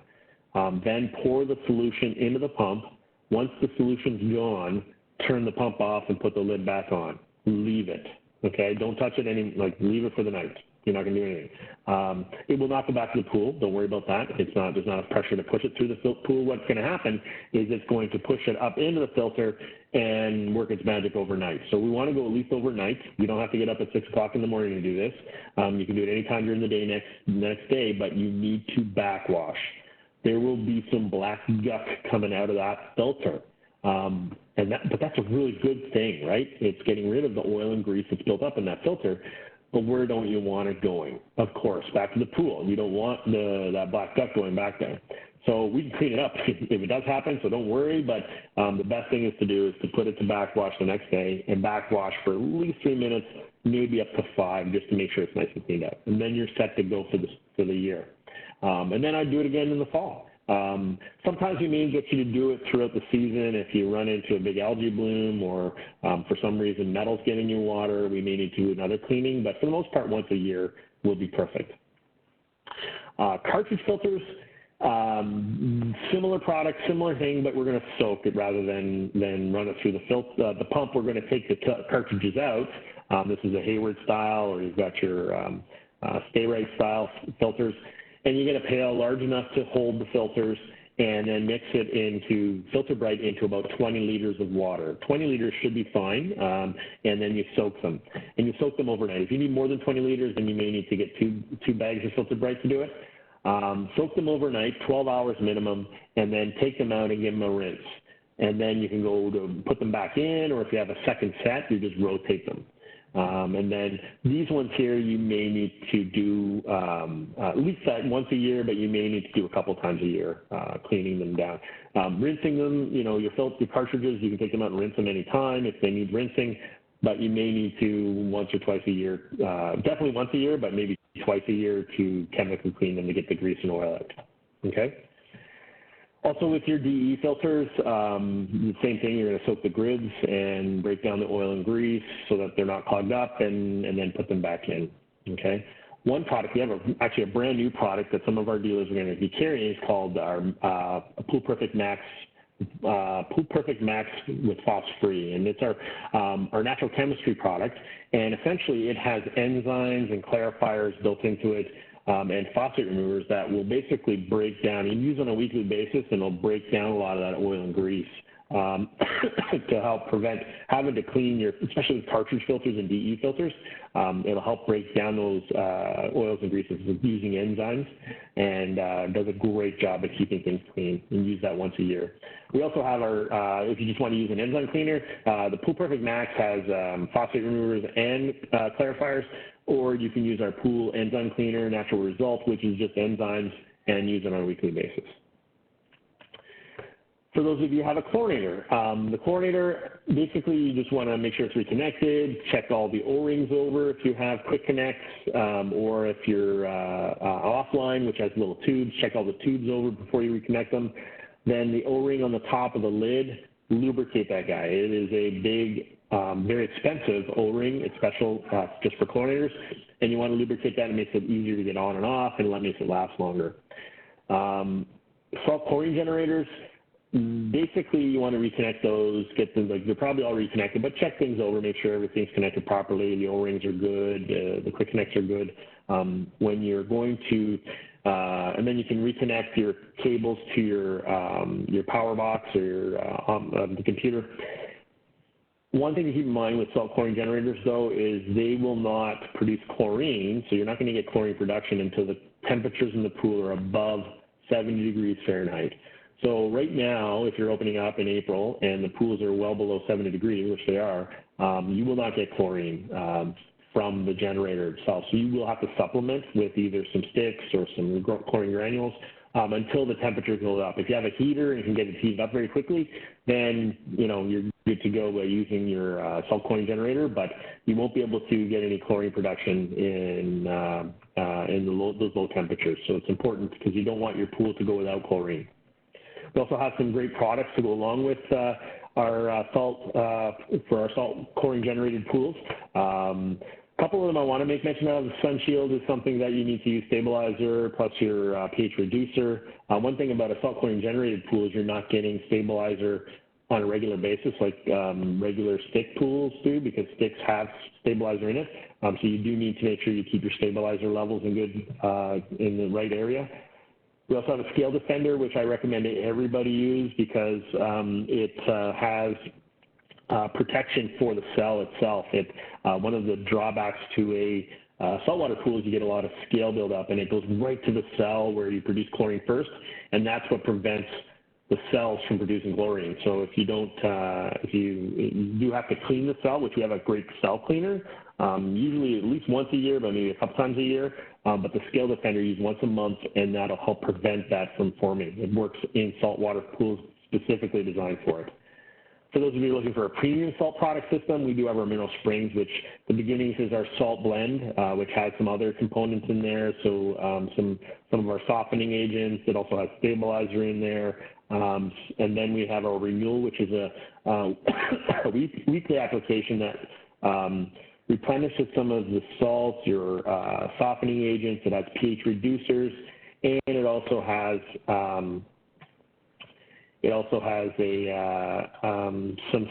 Then pour the solution into the pump. Once the solution's gone, turn the pump off and put the lid back on. Leave it, okay? Don't touch it leave it for the night. You're not going to do anything. It will not go back to the pool. Don't worry about that. There's not enough pressure to push it through the pool. What's going to happen is it's going to push it up into the filter and work its magic overnight. So we want to go at least overnight. You don't have to get up at 6 o'clock in the morning to do this. You can do it anytime during the day next day, but you need to backwash. There will be some black guck coming out of that filter. But that's a really good thing, right? It's getting rid of the oil and grease that's built up in that filter. But where don't you want it going? Of course, back to the pool. You don't want that black duck going back there. So we can clean it up if it does happen, so don't worry. But the best thing is to put it to backwash the next day and backwash for at least 3 minutes, maybe up to 5, just to make sure it's nice and cleaned up. And then you're set to go for the year. And then I'd do it again in the fall. Sometimes we may get you to do it throughout the season if you run into a big algae bloom or for some reason metal's getting you water, we may need to do another cleaning, but for the most part, once a year will be perfect. Cartridge filters, similar product, similar thing, but we're going to soak it rather than run it through the pump. We're going to take the cartridges out. This is a Hayward style, or you've got your Stay Right style filters. And you get a pail large enough to hold the filters and then mix it into Filter Bright into about 20 liters of water. 20 liters should be fine, and then you soak them. And you soak them overnight. If you need more than 20 liters, then you may need to get two bags of Filter Bright to do it. Soak them overnight, 12 hours minimum, and then take them out and give them a rinse. And then you can go to put them back in, or if you have a second set, you just rotate them. And then these ones here, you may need to do at least that once a year, but you may need to do a couple times a year, cleaning them down. Rinsing them, your cartridges, you can take them out and rinse them anytime if they need rinsing, but you may need to once or twice a year, definitely once a year, but maybe twice a year to chemically clean them to get the grease and oil out, okay? Also with your DE filters, the same thing, you're going to soak the grids and break down the oil and grease so that they're not clogged up and then put them back in, okay? One product, we have actually a brand new product that some of our dealers are going to be carrying is called our Pool Perfect Max with phos-free, and it's our natural chemistry product, and essentially it has enzymes and clarifiers built into it, and phosphate removers that will basically break down, you use on a weekly basis, and it'll break down a lot of that oil and grease to help prevent having to clean especially with cartridge filters and DE filters. It'll help break down those oils and greases using enzymes, and does a great job at keeping things clean, and use that once a year. We also have our, if you just want to use an enzyme cleaner, the Pool Perfect Max has phosphate removers and clarifiers, or you can use our Pool Enzyme Cleaner, Natural Result, which is just enzymes, and use it on a weekly basis. For those of you who have a chlorinator, the chlorinator, basically you just want to make sure it's reconnected, check all the O-rings over if you have quick connects, or if you're offline, which has little tubes, check all the tubes over before you reconnect them. Then the O-ring on the top of the lid, lubricate that guy. It is a big, very expensive O-ring. It's special just for chlorinators, and you want to lubricate that. It makes it easier to get on and off, and it makes it last longer. Salt chlorine generators, basically you want to reconnect those, get them, they're probably all reconnected, but check things over, make sure everything's connected properly, the O-rings are good, the quick connects are good. When you're going to, and then you can reconnect your cables to your power box or your, the computer. One thing to keep in mind with salt chlorine generators, though, is they will not produce chlorine, so you're not going to get chlorine production until the temperatures in the pool are above 70 degrees Fahrenheit. So right now, if you're opening up in April and the pools are well below 70 degrees, which they are, you will not get chlorine from the generator itself. So you will have to supplement with either some sticks or some chlorine granules until the temperature goes up. If you have a heater and you can get it heated up very quickly, then you're good to go by using your salt chlorine generator, but you won't be able to get any chlorine production in those low temperatures. So it's important because you don't want your pool to go without chlorine. We also have some great products to go along with our salt chlorine generated pools. A couple of them I want to make mention of. Sun Shield is something that you need to use stabilizer plus your pH reducer. One thing about a salt chlorine generated pool is you're not getting stabilizer on a regular basis, like regular stick pools do, because sticks have stabilizer in it. So you do need to make sure you keep your stabilizer levels in in the right area. We also have a scale defender, which I recommend everybody use because it has protection for the cell itself. One of the drawbacks to a saltwater pool is you get a lot of scale buildup, and it goes right to the cell where you produce chlorine first, and that's what prevents the cells from producing chlorine. So if you don't, if you do have to clean the cell, which we have a great cell cleaner, usually at least once a year, but maybe a couple times a year. But the scale defender you use once a month, and that'll help prevent that from forming. It works in saltwater pools specifically designed for it. For those of you looking for a premium salt product system, we do have our Mineral Springs, which the beginnings is our salt blend, which has some other components in there. So some of our softening agents. It also has stabilizer in there. And then we have our Renewal, which is a weekly application that replenishes some of the salts, your softening agents. It has pH reducers, and it also has some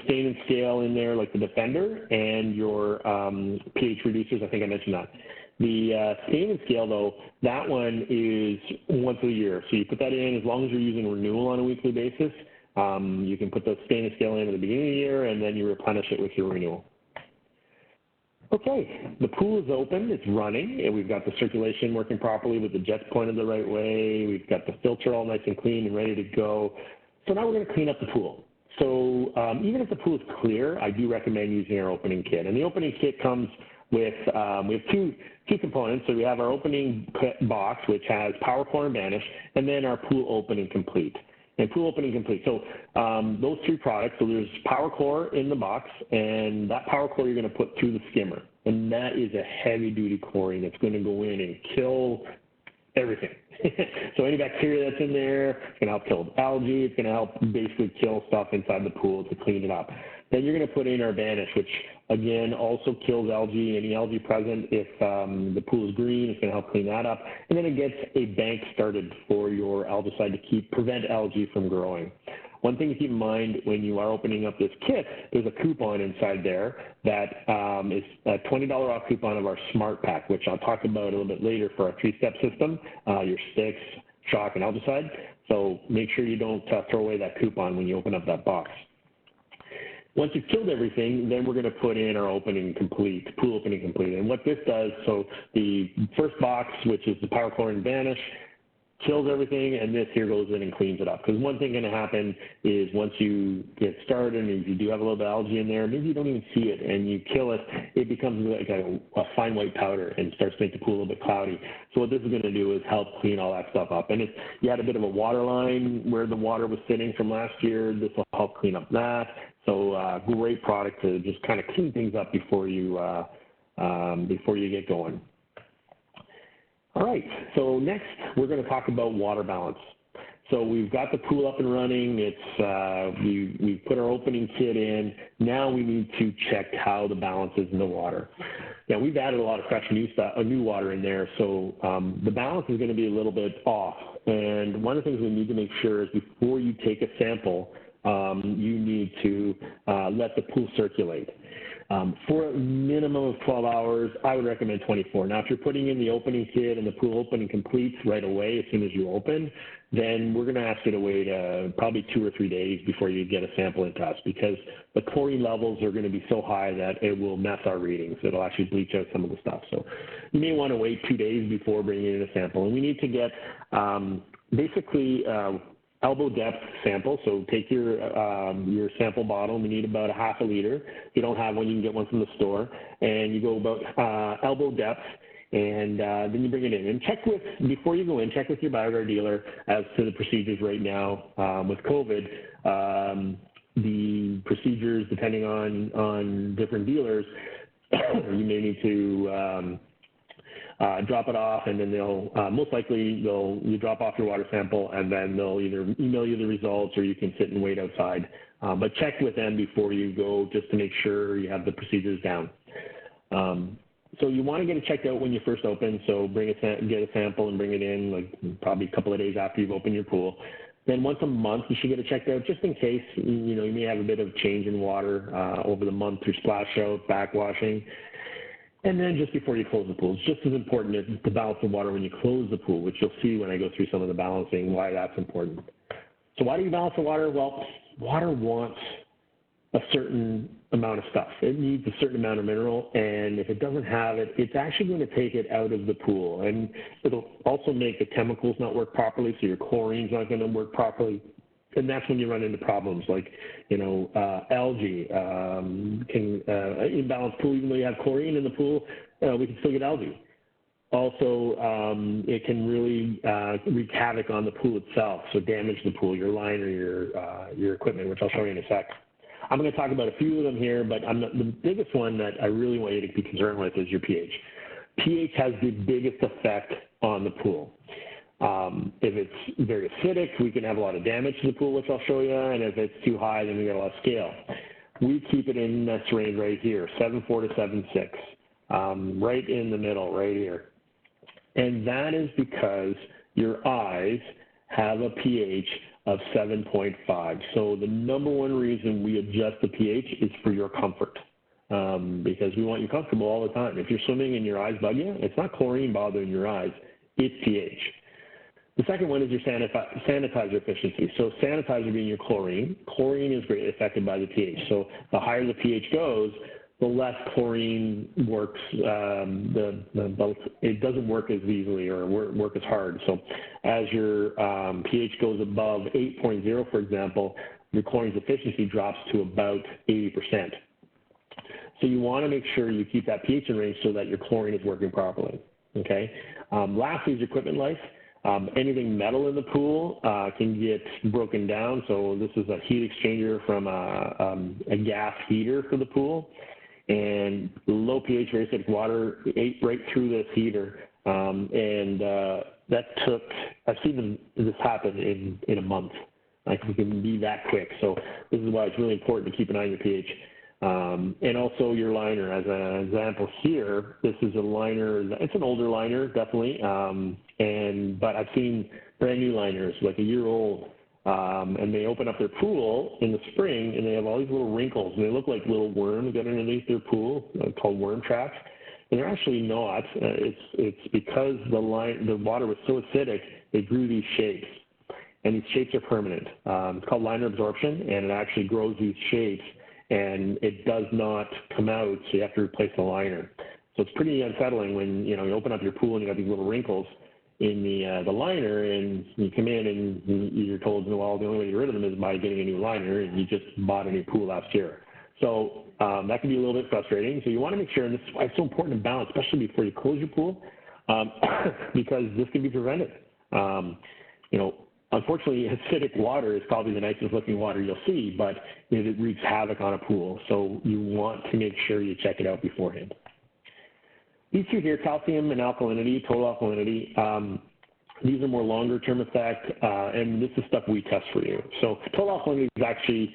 stain and scale in there, like the Defender, and your pH reducers. I think I mentioned that. The stain and scale, though, that one is once a year. So you put that in as long as you're using Renewal on a weekly basis. You can put the stain and scale in at the beginning of the year, and then you replenish it with your Renewal. Okay, the pool is open, it's running, and we've got the circulation working properly with the jets pointed the right way. We've got the filter all nice and clean and ready to go. So now we're going to clean up the pool. So even if the pool is clear, I do recommend using our opening kit. And the opening kit comes with, we have two components. So we have our opening kit box, which has Power Core and Vanish, and then our Pool Opening Complete. And Pool Opening Complete. So those three products, so there's Power Core in the box, and that Power Core you're going to put through the skimmer. And that is a heavy-duty chlorine that's going to go in and kill everything. So any bacteria that's in there, it's going to help kill algae. It's going to help basically kill stuff inside the pool to clean it up. Then you're going to put in our Vanish, which, again, also kills algae, any algae present. If the pool is green, it's going to help clean that up. And then it gets a bank started for your algicide to prevent algae from growing. One thing to keep in mind when you are opening up this kit, there's a coupon inside there that is a $20 off coupon of our Smart Pack, which I'll talk about a little bit later for our three-step system, your sticks, shock, and algicide. So make sure you don't throw away that coupon when you open up that box. Once you've killed everything, then we're going to put in our opening complete, pool opening complete. And what this does, so the first box, which is the Power Core and Vanish, kills everything, and this here goes in and cleans it up. Because one thing going to happen is once you get started, and if you do have a little bit of algae in there, maybe you don't even see it, and you kill it, it becomes like a fine white powder and starts to make the pool a little bit cloudy. So what this is going to do is help clean all that stuff up. And if you had a bit of a water line where the water was sitting from last year, this will help clean up that. So great product to just kind of clean things up before you get going. All right, so next we're going to talk about water balance. So we've got the pool up and running. We've put our opening kit in. Now we need to check how the balance is in the water. Now we've added a lot of fresh new water in there, so the balance is going to be a little bit off. And one of the things we need to make sure is before you take a sample, you need to let the pool circulate. For a minimum of 12 hours, I would recommend 24. Now, if you're putting in the opening kit and the pool opening completes right away as soon as you open, then we're going to ask you to wait probably 2 or 3 days before you get a sample into us, because the chlorine levels are going to be so high that it will mess our readings. It'll actually bleach out some of the stuff. So you may want to wait 2 days before bringing in a sample. And we need to get basically elbow depth sample. So take your sample bottle. We need about a half a liter. If you don't have one, you can get one from the store. And you go about elbow depth, and then you bring it in. And before you go in, check with your BioGuard dealer as to the procedures right now. With COVID, the procedures, depending on different dealers, you may need to drop it off, and then they'll most likely you drop off your water sample, and then they'll either email you the results or you can sit and wait outside. But check with them before you go, just to make sure you have the procedures down. So you want to get it checked out when you first open. So get a sample and bring it in, like probably a couple of days after you've opened your pool. Then once a month, you should get it checked out just in case, you know, you may have a bit of change in water over the month through splash out, backwashing. And then just before you close the pool, it's just as important to balance the water when you close the pool, which you'll see when I go through some of the balancing, why that's important. So why do you balance the water? Well, water wants a certain amount of stuff. It needs a certain amount of mineral, and if it doesn't have it, it's actually going to take it out of the pool. And it'll also make the chemicals not work properly, so your chlorine's not going to work properly. And that's when you run into problems like, you know, algae, imbalanced pool, even though you have chlorine in the pool, we can still get algae. Also, it can really wreak havoc on the pool itself, so damage the pool, your liner, your equipment, which I'll show you in a sec. I'm going to talk about a few of them here, but the biggest one that I really want you to be concerned with is your pH. pH has the biggest effect on the pool. If it's very acidic, we can have a lot of damage to the pool, which I'll show you, and if it's too high, then we get a lot of scale. We keep it in this range right here, 7.4 to 7.6, right in the middle, right here. And that is because your eyes have a pH of 7.5. So the number one reason we adjust the pH is for your comfort, because we want you comfortable all the time. If you're swimming and your eyes bug you, it's not chlorine bothering your eyes, it's pH. The second one is your sanitizer efficiency. So sanitizer being your chlorine. Chlorine is greatly affected by the pH. So the higher the pH goes, the less chlorine works, it doesn't work as easily or work as hard. So as your pH goes above 8.0, for example, your chlorine's efficiency drops to about 80%. So you want to make sure you keep that pH in range so that your chlorine is working properly, okay? Lastly is equipment life. Anything metal in the pool can get broken down. So this is a heat exchanger from a gas heater for the pool. And low pH, very acidic water ate right through this heater. That took, I've seen this happen in a month. Like, it can be that quick. So this is why it's really important to keep an eye on your pH. And also your liner. As an example here, this is a liner, it's an older liner, definitely. But I've seen brand new liners, like a year old. And they open up their pool in the spring, and they have all these little wrinkles, and they look like little worms that are underneath their pool, called worm traps. And they're actually not. It's because the water was so acidic, they grew these shapes, and these shapes are permanent. It's called liner absorption, and it actually grows these shapes, and it does not come out, so you have to replace the liner. So it's pretty unsettling when you open up your pool and you got these little wrinkles in the liner, and you come in and you're told, well, the only way to get rid of them is by getting a new liner, and you just bought a new pool last year. So that can be a little bit frustrating. So you want to make sure, and this is why it's so important to balance, especially before you close your pool, because this can be prevented. Unfortunately, acidic water is probably the nicest looking water you'll see, but it wreaks havoc on a pool. So you want to make sure you check it out beforehand. These two here, calcium and alkalinity, total alkalinity, these are more longer term effect, and this is stuff we test for you. So total alkalinity is actually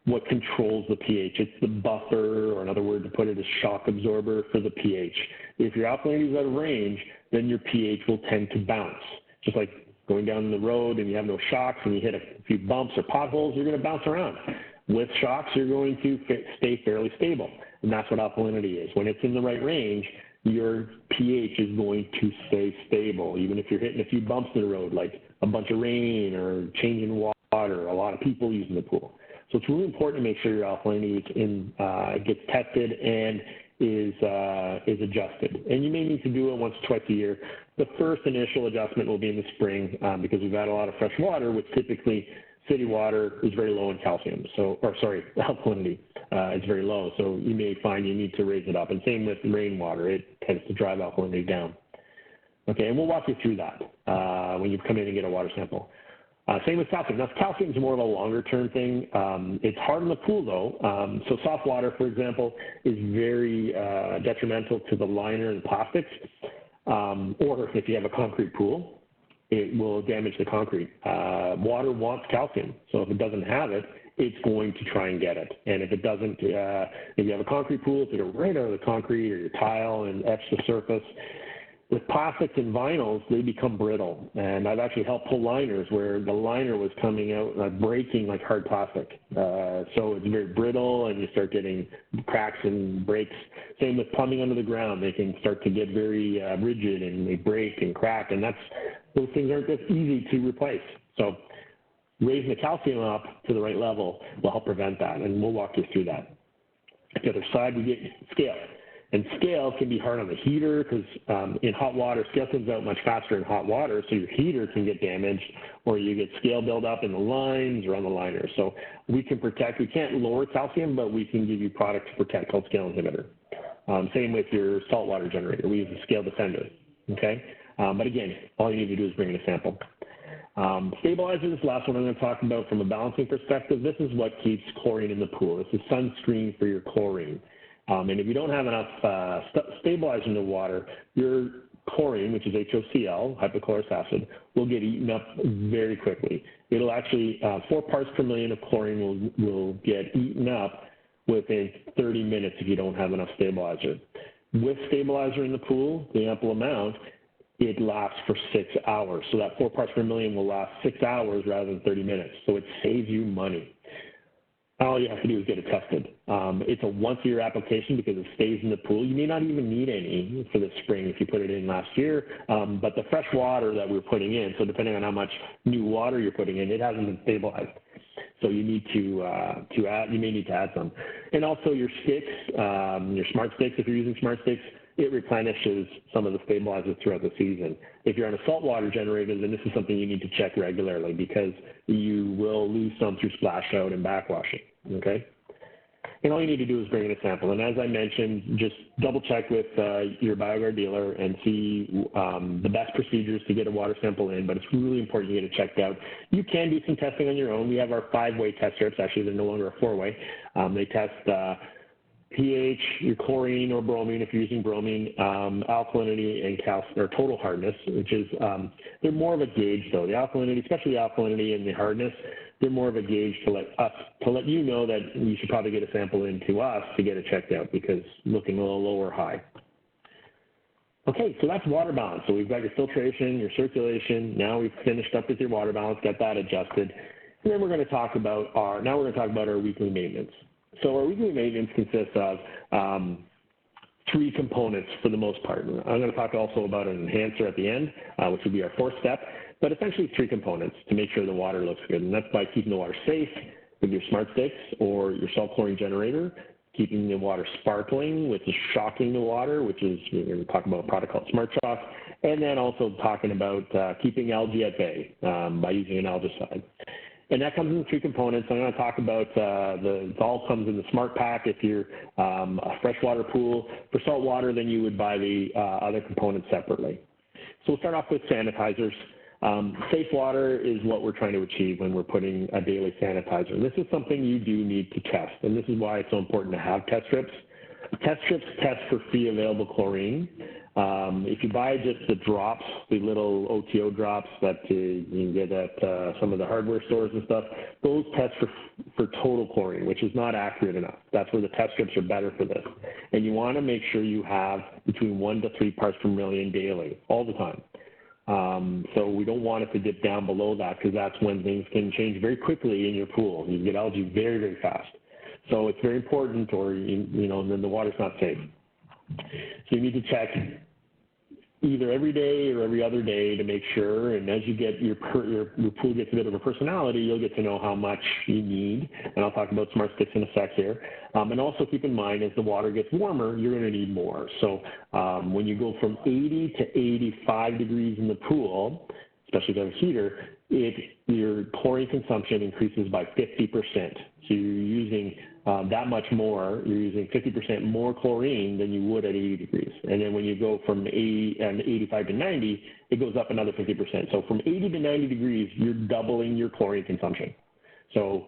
what controls the pH. It's the buffer, or another word to put it is shock absorber for the pH. If your alkalinity is out of range, then your pH will tend to bounce. Just like going down the road and you have no shocks and you hit a few bumps or potholes, you're going to bounce around. With shocks, you're going to stay fairly stable, and that's what alkalinity is. When it's in the right range, your pH is going to stay stable, even if you're hitting a few bumps in the road, like a bunch of rain or changing water, a lot of people using the pool. So it's really important to make sure your alkalinity gets tested and is adjusted. And you may need to do it once or twice a year. The first initial adjustment will be in the spring because we've had a lot of fresh water, which typically city water is very low in calcium. Alkalinity is very low. So you may find you need to raise it up. And same with rainwater. It tends to drive alkalinity down. Okay, and we'll walk you through that when you come in and get a water sample. Same with calcium. Now, calcium is more of a longer-term thing. It's hard in the pool, though. So soft water, for example, is very detrimental to the liner and plastics. Or if you have a concrete pool, it will damage the concrete. Water wants calcium, so if it doesn't have it, it's going to try and get it. And if it doesn't, if you have a concrete pool, it'll go right out of the concrete or your tile and etch the surface. With plastics and vinyls, they become brittle. And I've actually helped pull liners where the liner was coming out, breaking like hard plastic. So it's very brittle, and you start getting cracks and breaks. Same with plumbing under the ground. They can start to get very rigid, and they break and crack, and those things aren't that easy to replace. So raising the calcium up to the right level will help prevent that, and we'll walk you through that. At the other side, we get scale. And scale can be hard on the heater because in hot water, scale comes out much faster in hot water, so your heater can get damaged, or you get scale buildup in the lines or on the liners. So we can protect. We can't lower calcium, but we can give you product to protect called scale inhibitor. Same with your saltwater generator. We use a scale defender, okay? But again, all you need to do is bring in a sample. Stabilizers, last one I'm going to talk about from a balancing perspective. This is what keeps chlorine in the pool. This is sunscreen for your chlorine. And if you don't have enough stabilizer in the water, your chlorine, which is HOCl, hypochlorous acid, will get eaten up very quickly. It'll actually, 4 parts per million of chlorine will get eaten up within 30 minutes if you don't have enough stabilizer. With stabilizer in the pool, the ample amount, it lasts for 6 hours. So that 4 parts per million will last 6 hours rather than 30 minutes. So it saves you money. All you have to do is get it tested. It's a once-a-year application because it stays in the pool. You may not even need any for the spring if you put it in last year, but the fresh water that we're putting in, so depending on how much new water you're putting in, it hasn't been stabilized. So you need to add, you may need to add some. And also your sticks, your smart sticks, if you're using smart sticks, it replenishes some of the stabilizers throughout the season. If you're on a saltwater generator, then this is something you need to check regularly because you will lose some through splash out and backwashing, okay? And all you need to do is bring in a sample. And as I mentioned, just double check with your BioGuard dealer and see the best procedures to get a water sample in, but it's really important you get it checked out. You can do some testing on your own. We have our 5-way test strips. Actually, they're no longer a 4-way. They test pH, your chlorine or bromine if you're using bromine, alkalinity, and or total hardness, which is, they're more of a gauge though. The alkalinity, especially the alkalinity and the hardness, they're more of a gauge to let you know that you should probably get a sample in to us to get it checked out because looking a little low or high. Okay, so that's water balance. So we've got your filtration, your circulation. Now we've finished up with your water balance, got that adjusted. And then we're going to talk about our weekly maintenance. So our weekly maintenance consists of 3 components for the most part. I'm going to talk also about an enhancer at the end, which would be our 4th step, but essentially 3 components to make sure the water looks good. And that's by keeping the water safe with your smart sticks or your salt chlorine generator, keeping the water sparkling, which is shocking the water, which is, we're going to talk about a product called Smart Shock, and then also talking about keeping algae at bay by using an algicide. And that comes in 3 components. I'm going to talk about it all comes in the Smart Pack if you're a freshwater pool. For saltwater, then you would buy the other components separately. So we'll start off with sanitizers. Safe water is what we're trying to achieve when we're putting a daily sanitizer. This is something you do need to test, and this is why it's so important to have test strips. Test strips test for free available chlorine. If you buy just the drops, the little OTO drops that you can get at some of the hardware stores and stuff, those test for total chlorine, which is not accurate enough. That's where the test strips are better for this. And you want to make sure you have between 1 to 3 parts per million daily, all the time. So we don't want it to dip down below that because that's when things can change very quickly in your pool. You get algae very, very fast. So it's very important, or then the water's not safe. So you need to check either every day or every other day to make sure, and as you get your pool gets a bit of a personality, you'll get to know how much you need, and I'll talk about smart sticks in a sec here. And also keep in mind, as the water gets warmer, you're going to need more. So when you go from 80 to 85 degrees in the pool, especially if you have a heater, your chlorine consumption increases by 50%. So you're using that much more. You're using 50% more chlorine than you would at 80 degrees. And then when you go from 85 to 90, it goes up another 50%. So from 80 to 90 degrees, you're doubling your chlorine consumption. So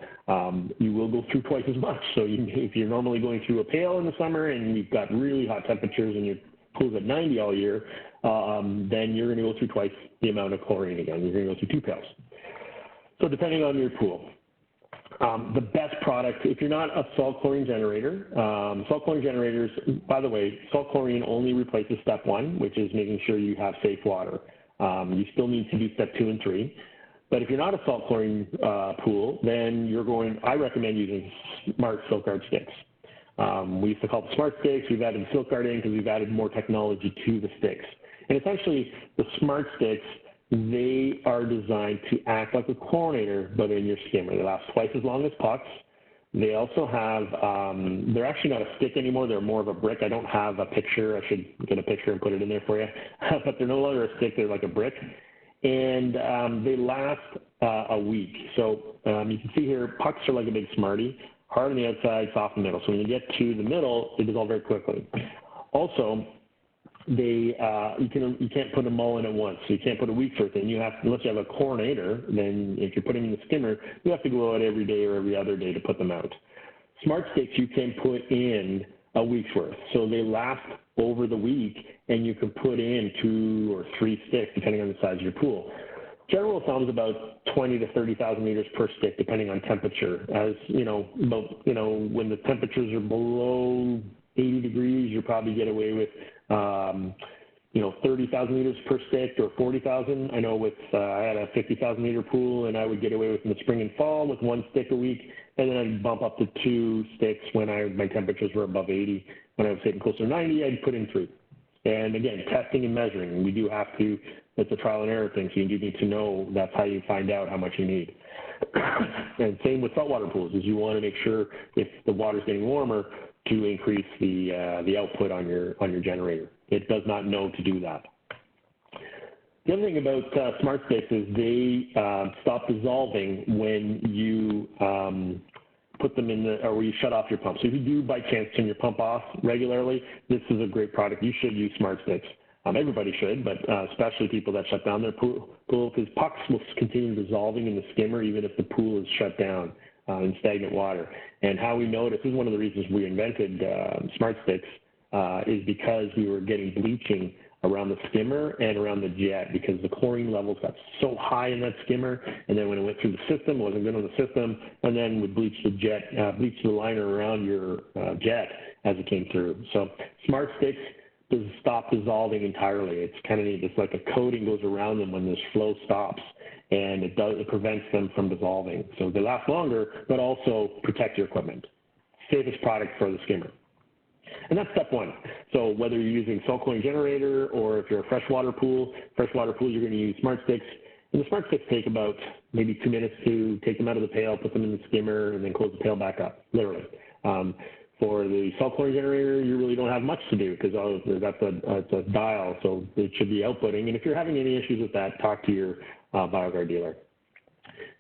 you will go through twice as much. So if you're normally going through a pail in the summer and you've got really hot temperatures and your pool's at 90 all year, then you're going to go through twice the amount of chlorine again. You're going to go through 2 pails. So depending on your pool. The best product, if you're not a salt chlorine generator, salt chlorine generators, by the way, salt chlorine only replaces step 1, which is making sure you have safe water. You still need to do step 2 and 3. But if you're not a salt chlorine pool, then I recommend using smart silk guard sticks. We used to call them smart sticks. We've added silk guard in because we've added more technology to the sticks. And essentially, the smart sticks, they are designed to act like a chlorinator, but in your skimmer. They last twice as long as pucks. They also have, they're actually not a stick anymore. They're more of a brick. I don't have a picture. I should get a picture and put it in there for you. But they're no longer a stick. They're like a brick. And they last a week. So you can see here, pucks are like a big Smartie. Hard on the outside, soft in the middle. So when you get to the middle, they dissolve very quickly. Also, you can't put them all in at once. So you can't put a week's worth in. You have, unless you have a chlorinator, then if you're putting in the skimmer, you have to go out every day or every other day to put them out. Smart sticks you can put in a week's worth. So they last over the week, and you can put in 2 or 3 sticks depending on the size of your pool. General thumb is about 20 to 30,000 liters per stick, depending on temperature. As when the temperatures are below 80 degrees, you probably get away with 30,000 liters per stick or 40,000. I know I had a 50,000 liter pool, and I would get away with in the spring and fall with 1 stick a week, and then I'd bump up to 2 sticks when my temperatures were above 80. When I was hitting closer to 90, I'd put in 3. And again, testing and measuring. We do have to, it's a trial and error thing, so you do need to know. That's how you find out how much you need. And same with saltwater pools, is you want to make sure if the water's getting warmer to increase the output on your generator. It does not know to do that. The other thing about smart sticks is they stop dissolving when you put them in or you shut off your pump. So if you do by chance turn your pump off regularly, this is a great product. You should use smart sticks. Everybody should, but especially people that shut down their pool, because pucks will continue dissolving in the skimmer even if the pool is shut down in stagnant water. And how we know this is one of the reasons we invented smart sticks is because we were getting bleaching around the skimmer and around the jet, because the chlorine levels got so high in that skimmer, and then when it went through the system, it wasn't good on the system, and then would bleach the liner around your jet as it came through. So smart sticks does stop dissolving entirely. It's kind of neat. It's like a coating goes around them when this flow stops, and it prevents them from dissolving. So they last longer, but also protect your equipment. Safest product for the skimmer. And that's step 1. So whether you're using salt chlorine generator or if you're a freshwater pool, you're going to use smart sticks. And the smart sticks take about maybe 2 minutes to take them out of the pail, put them in the skimmer, and then close the pail back up, literally. For the salt chlorine generator, you really don't have much to do because that's a dial, so it should be outputting. And if you're having any issues with that, talk to your BioGuard dealer.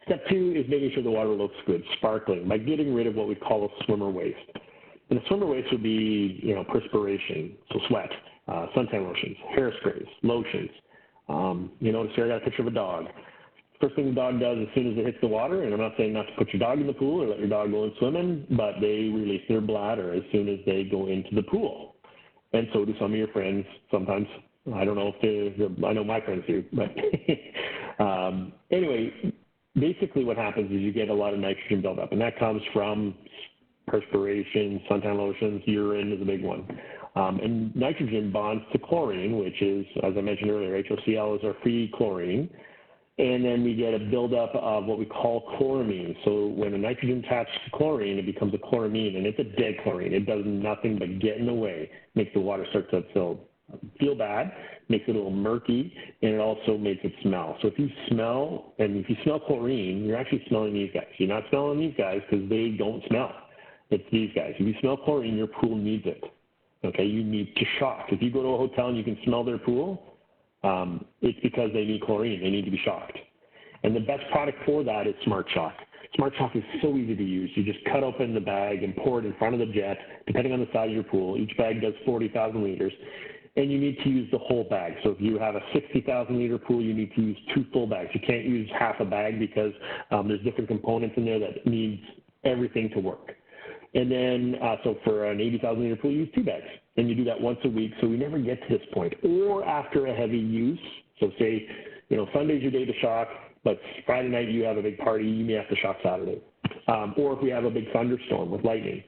Step 2 is making sure the water looks good, sparkling, by getting rid of what we call a swimmer waste. And the swimmer waste would be, perspiration, so sweat, suntan lotions, hairsprays, lotions. Notice here I got a picture of a dog. First thing the dog does as soon as it hits the water, and I'm not saying not to put your dog in the pool or let your dog go in swimming, but they release their bladder as soon as they go into the pool. And so do some of your friends sometimes. I don't know I know my friends do, but anyway, basically what happens is you get a lot of nitrogen buildup, and that comes from perspiration, suntan lotions, urine is a big one. And nitrogen bonds to chlorine, which is, as I mentioned earlier, HOCl is our free chlorine. And then we get a buildup of what we call chloramine. So when a nitrogen attaches to chlorine, it becomes a chloramine, and it's a dead chlorine. It does nothing but get in the way, makes the water start to feel bad, makes it a little murky, and it also makes it smell. So if you smell chlorine, you're actually smelling these guys. You're not smelling these guys because they don't smell. It's these guys. If you smell chlorine, your pool needs it. Okay, you need to shock. If you go to a hotel and you can smell their pool, it's because they need chlorine. They need to be shocked. And the best product for that is Smart Shock. Smart Shock is so easy to use. You just cut open the bag and pour it in front of the jet, depending on the size of your pool. Each bag does 40,000 liters, and you need to use the whole bag. So if you have a 60,000 liter pool, you need to use 2 full bags. You can't use half a bag because there's different components in there that needs everything to work. And then, so for an 80,000 liter pool, you use 2 bags. And you do that once a week, so we never get to this point. Or after a heavy use, so say, Sunday's your day to shock, but Friday night you have a big party, you may have to shock Saturday. Or if we have a big thunderstorm with lightning,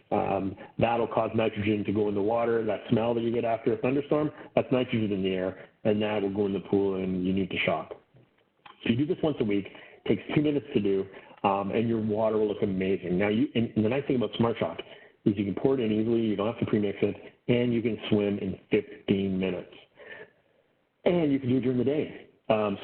that'll cause nitrogen to go in the water. That smell that you get after a thunderstorm, that's nitrogen in the air, and that will go in the pool and you need to shock. So you do this once a week, takes 2 minutes to do, and your water will look amazing. Now, and the nice thing about Smart Shock is you can pour it in easily, you don't have to pre-mix it, and you can swim in 15 minutes. And you can do it during the day.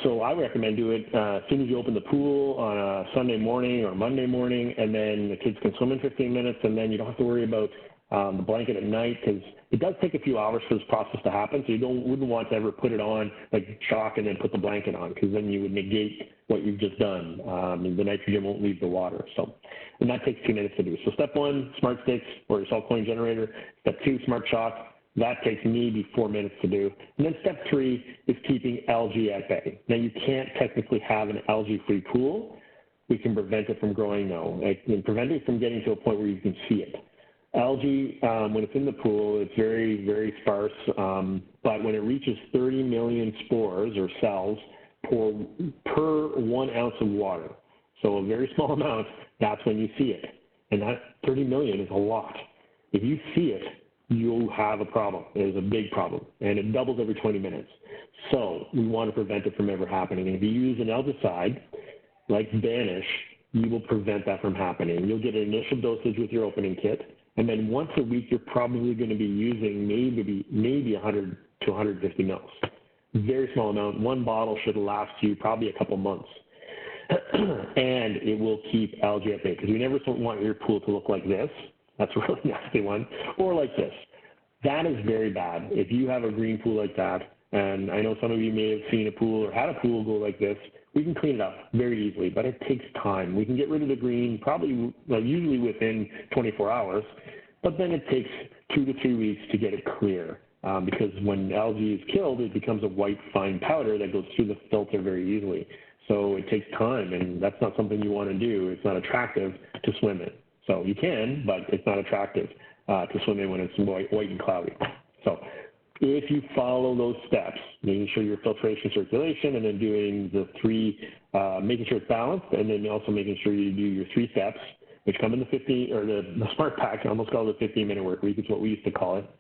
So I recommend do it as soon as you open the pool on a Sunday morning or Monday morning, and then the kids can swim in 15 minutes, and then you don't have to worry about the blanket at night, because it does take a few hours for this process to happen, so you wouldn't want to ever put it on, like shock and then put the blanket on, because then you would negate what you've just done. The nitrogen won't leave the water. So, and that takes 2 minutes to do. So step 1, Smart Sticks or your salt chlorine generator. Step 2, Smart Shock. That takes maybe 4 minutes to do. And then step 3 is keeping algae at bay. Now, you can't technically have an algae-free pool. We can prevent it from growing, though. And prevent it from getting to a point where you can see it. Algae, when it's in the pool, it's very, very sparse. But when it reaches 30 million spores or cells per 1 ounce of water, so a very small amount, that's when you see it. And that 30 million is a lot. If you see it, you'll have a problem. There's a big problem, and it doubles every 20 minutes. So we want to prevent it from ever happening. And if you use an algicide, like Banish, you will prevent that from happening. You'll get an initial dosage with your opening kit, and then once a week, you're probably going to be using maybe 100 to 150 mils. Very small amount. 1 bottle should last you probably a couple months. And it will keep algae at bay, because you never want your pool to look like this. That's a really nasty one. Or like this. That is very bad. If you have a green pool like that, and I know some of you may have seen a pool or had a pool go like this, we can clean it up very easily, but it takes time. We can get rid of the green probably, usually within 24 hours, but then it takes 2 to 3 weeks to get it clear. Because when algae is killed, it becomes a white fine powder that goes through the filter very easily. So it takes time, and that's not something you want to do. It's not attractive to swim in. So you can, but it's not attractive to swim in when it's white and cloudy. So if you follow those steps, making sure your filtration, circulation, and then doing the 3, making sure it's balanced, and then also making sure you do your 3 steps, which come in the 15, or the Smart Pack. I almost call it the 15-minute work week. It's what we used to call it.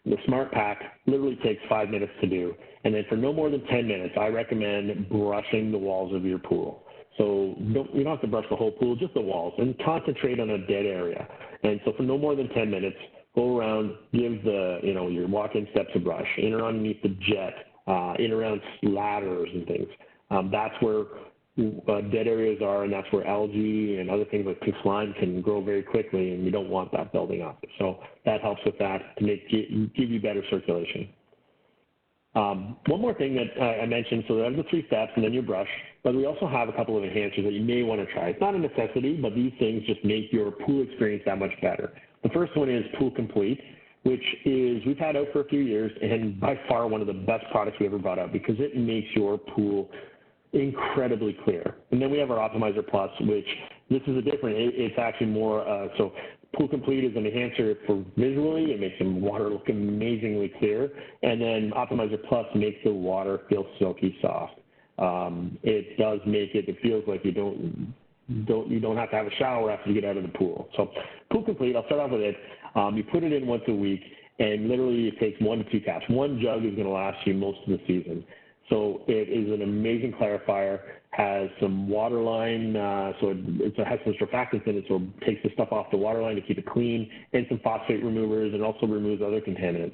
The Smart Pack literally takes 5 minutes to do. And then for no more than 10 minutes, I recommend brushing the walls of your pool. So you don't have to brush the whole pool, just the walls, and concentrate on a dead area. And so for no more than 10 minutes, go around, give your walk-in steps a brush, in or underneath the jet, in around ladders and things. That's where dead areas are, and that's where algae and other things like pink slime can grow very quickly, and you don't want that building up. So that helps with that to give you better circulation. One more thing that I mentioned, so there's the 3 steps and then your brush, but we also have a couple of enhancers that you may want to try. It's not a necessity, but these things just make your pool experience that much better. The first one is Pool Complete, which is, we've had out for a few years, and by far one of the best products we ever brought out, because it makes your pool incredibly clear. And then we have our Optimizer Plus, which this is it's actually more, so Pool Complete is an enhancer for visually. It makes the water look amazingly clear. And then Optimizer Plus makes the water feel silky soft. It does make it feels like you don't have to have a shower after you get out of the pool. So Pool Complete, I'll start off with it. You put it in once a week, and literally it takes 1 to 2 caps. 1 jug is going to last you most of the season. So it is an amazing clarifier, has some waterline, so it has some surfactants in it, so it takes the stuff off the waterline to keep it clean, and some phosphate removers, and also removes other contaminants.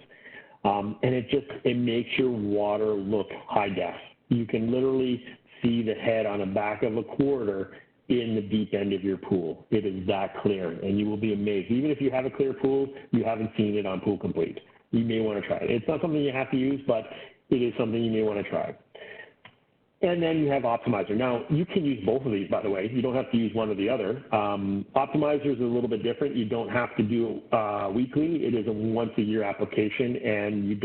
And it makes your water look high def. You can literally see the head on the back of a quarter in the deep end of your pool. It is that clear, and you will be amazed. Even if you have a clear pool, you haven't seen it on Pool Complete. You may want to try it. It's not something you have to use, but it is something you may want to try. And then you have Optimizer. Now, you can use both of these, by the way. You don't have to use one or the other. Optimizer is a little bit different. You don't have to do weekly. It is a once-a-year application, and you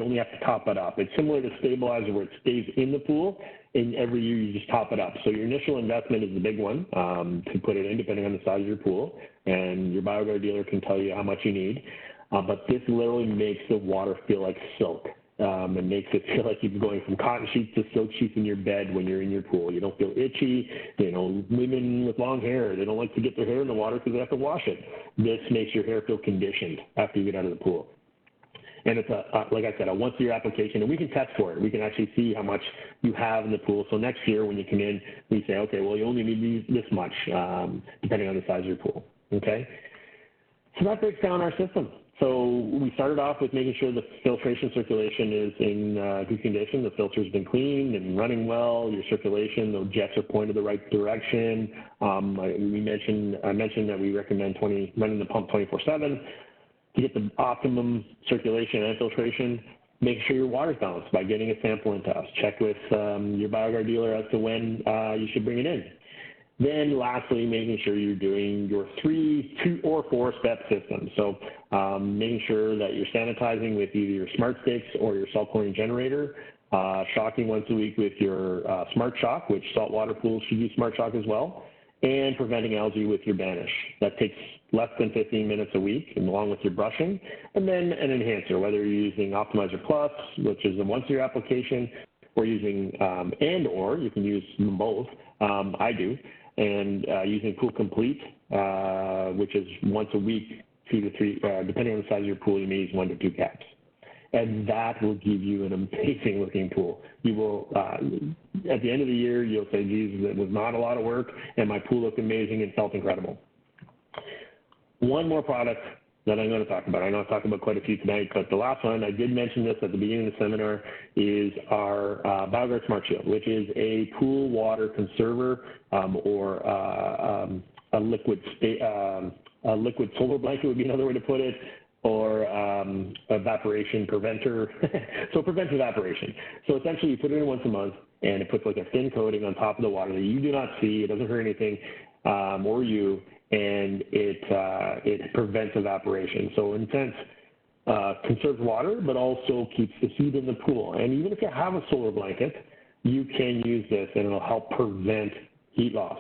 only have to top it up. It's similar to Stabilizer, where it stays in the pool, and every year you just top it up. So your initial investment is the big one to put it in, depending on the size of your pool, and your BioGuard dealer can tell you how much you need. But this literally makes the water feel like silk. It makes it feel like you're going from cotton sheets to silk sheets in your bed when you're in your pool. You don't feel itchy. You know, women with long hair, they don't like to get their hair in the water because they have to wash it. This makes your hair feel conditioned after you get out of the pool. And it's, like I said, a once-a-year application, and we can test for it. We can actually see how much you have in the pool. So next year when you come in, we say, okay, well, you only need this much, depending on the size of your pool, okay? So that breaks down our system. So we started off with making sure the filtration circulation is in good condition. The filter's been cleaned and running well. Your circulation, the jets are pointed the right direction. I mentioned that we recommend running the pump 24/7 to get the optimum circulation and filtration. Make sure your water's balanced by getting a sample into us. Check with your BioGuard dealer as to when you should bring it in. Then lastly, making sure you're doing your 2 or 4-step system. So making sure that you're sanitizing with either your smart sticks or your salt chlorine generator, shocking once a week with your smart shock, which saltwater pools should use smart shock as well, and preventing algae with your Banish. That takes less than 15 minutes a week, and along with your brushing, and then an enhancer, whether you're using Optimizer Plus, which is a once-a-year application, or using or you can use them both. I do. And using Pool Complete, which is once a week, 2 to 3, depending on the size of your pool, you may use 1 to 2 caps. And that will give you an amazing looking pool. You will, at the end of the year, you'll say, geez, it was not a lot of work, and my pool looked amazing and felt incredible. One more product that I'm going to talk about. I know I've talked about quite a few tonight, but the last one, I did mention this at the beginning of the seminar, is our BioGuard Smart Shield, which is a pool water conserver or a liquid solar blanket would be another way to put it, or evaporation preventer. So it prevents evaporation. So essentially you put it in once a month, and it puts like a thin coating on top of the water that you do not see. It doesn't hurt anything, or you, and it prevents evaporation. So in a sense, conserves water, but also keeps the heat in the pool. And even if you have a solar blanket, you can use this, and it'll help prevent heat loss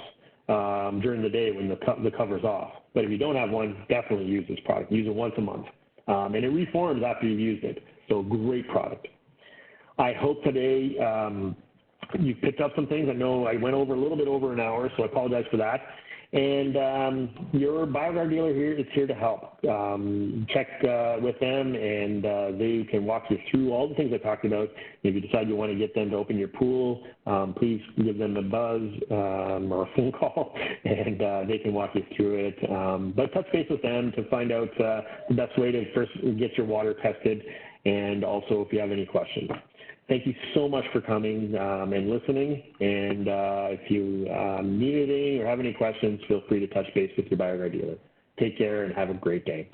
during the day when the cover's off. But if you don't have one, definitely use this product. Use it once a month. And it reforms after you've used it. So great product. I hope today you've picked up some things. I know I went over a little bit over an hour, so I apologize for that. And your BioGuard dealer here is here to help. Check with them, and they can walk you through all the things I talked about. If you decide you want to get them to open your pool, please give them a buzz or a phone call, and they can walk you through it. But touch base with them to find out the best way to first get your water tested, and also if you have any questions. Thank you so much for coming and listening. And if you need anything or have any questions, feel free to touch base with your BioGuard dealer. Take care and have a great day.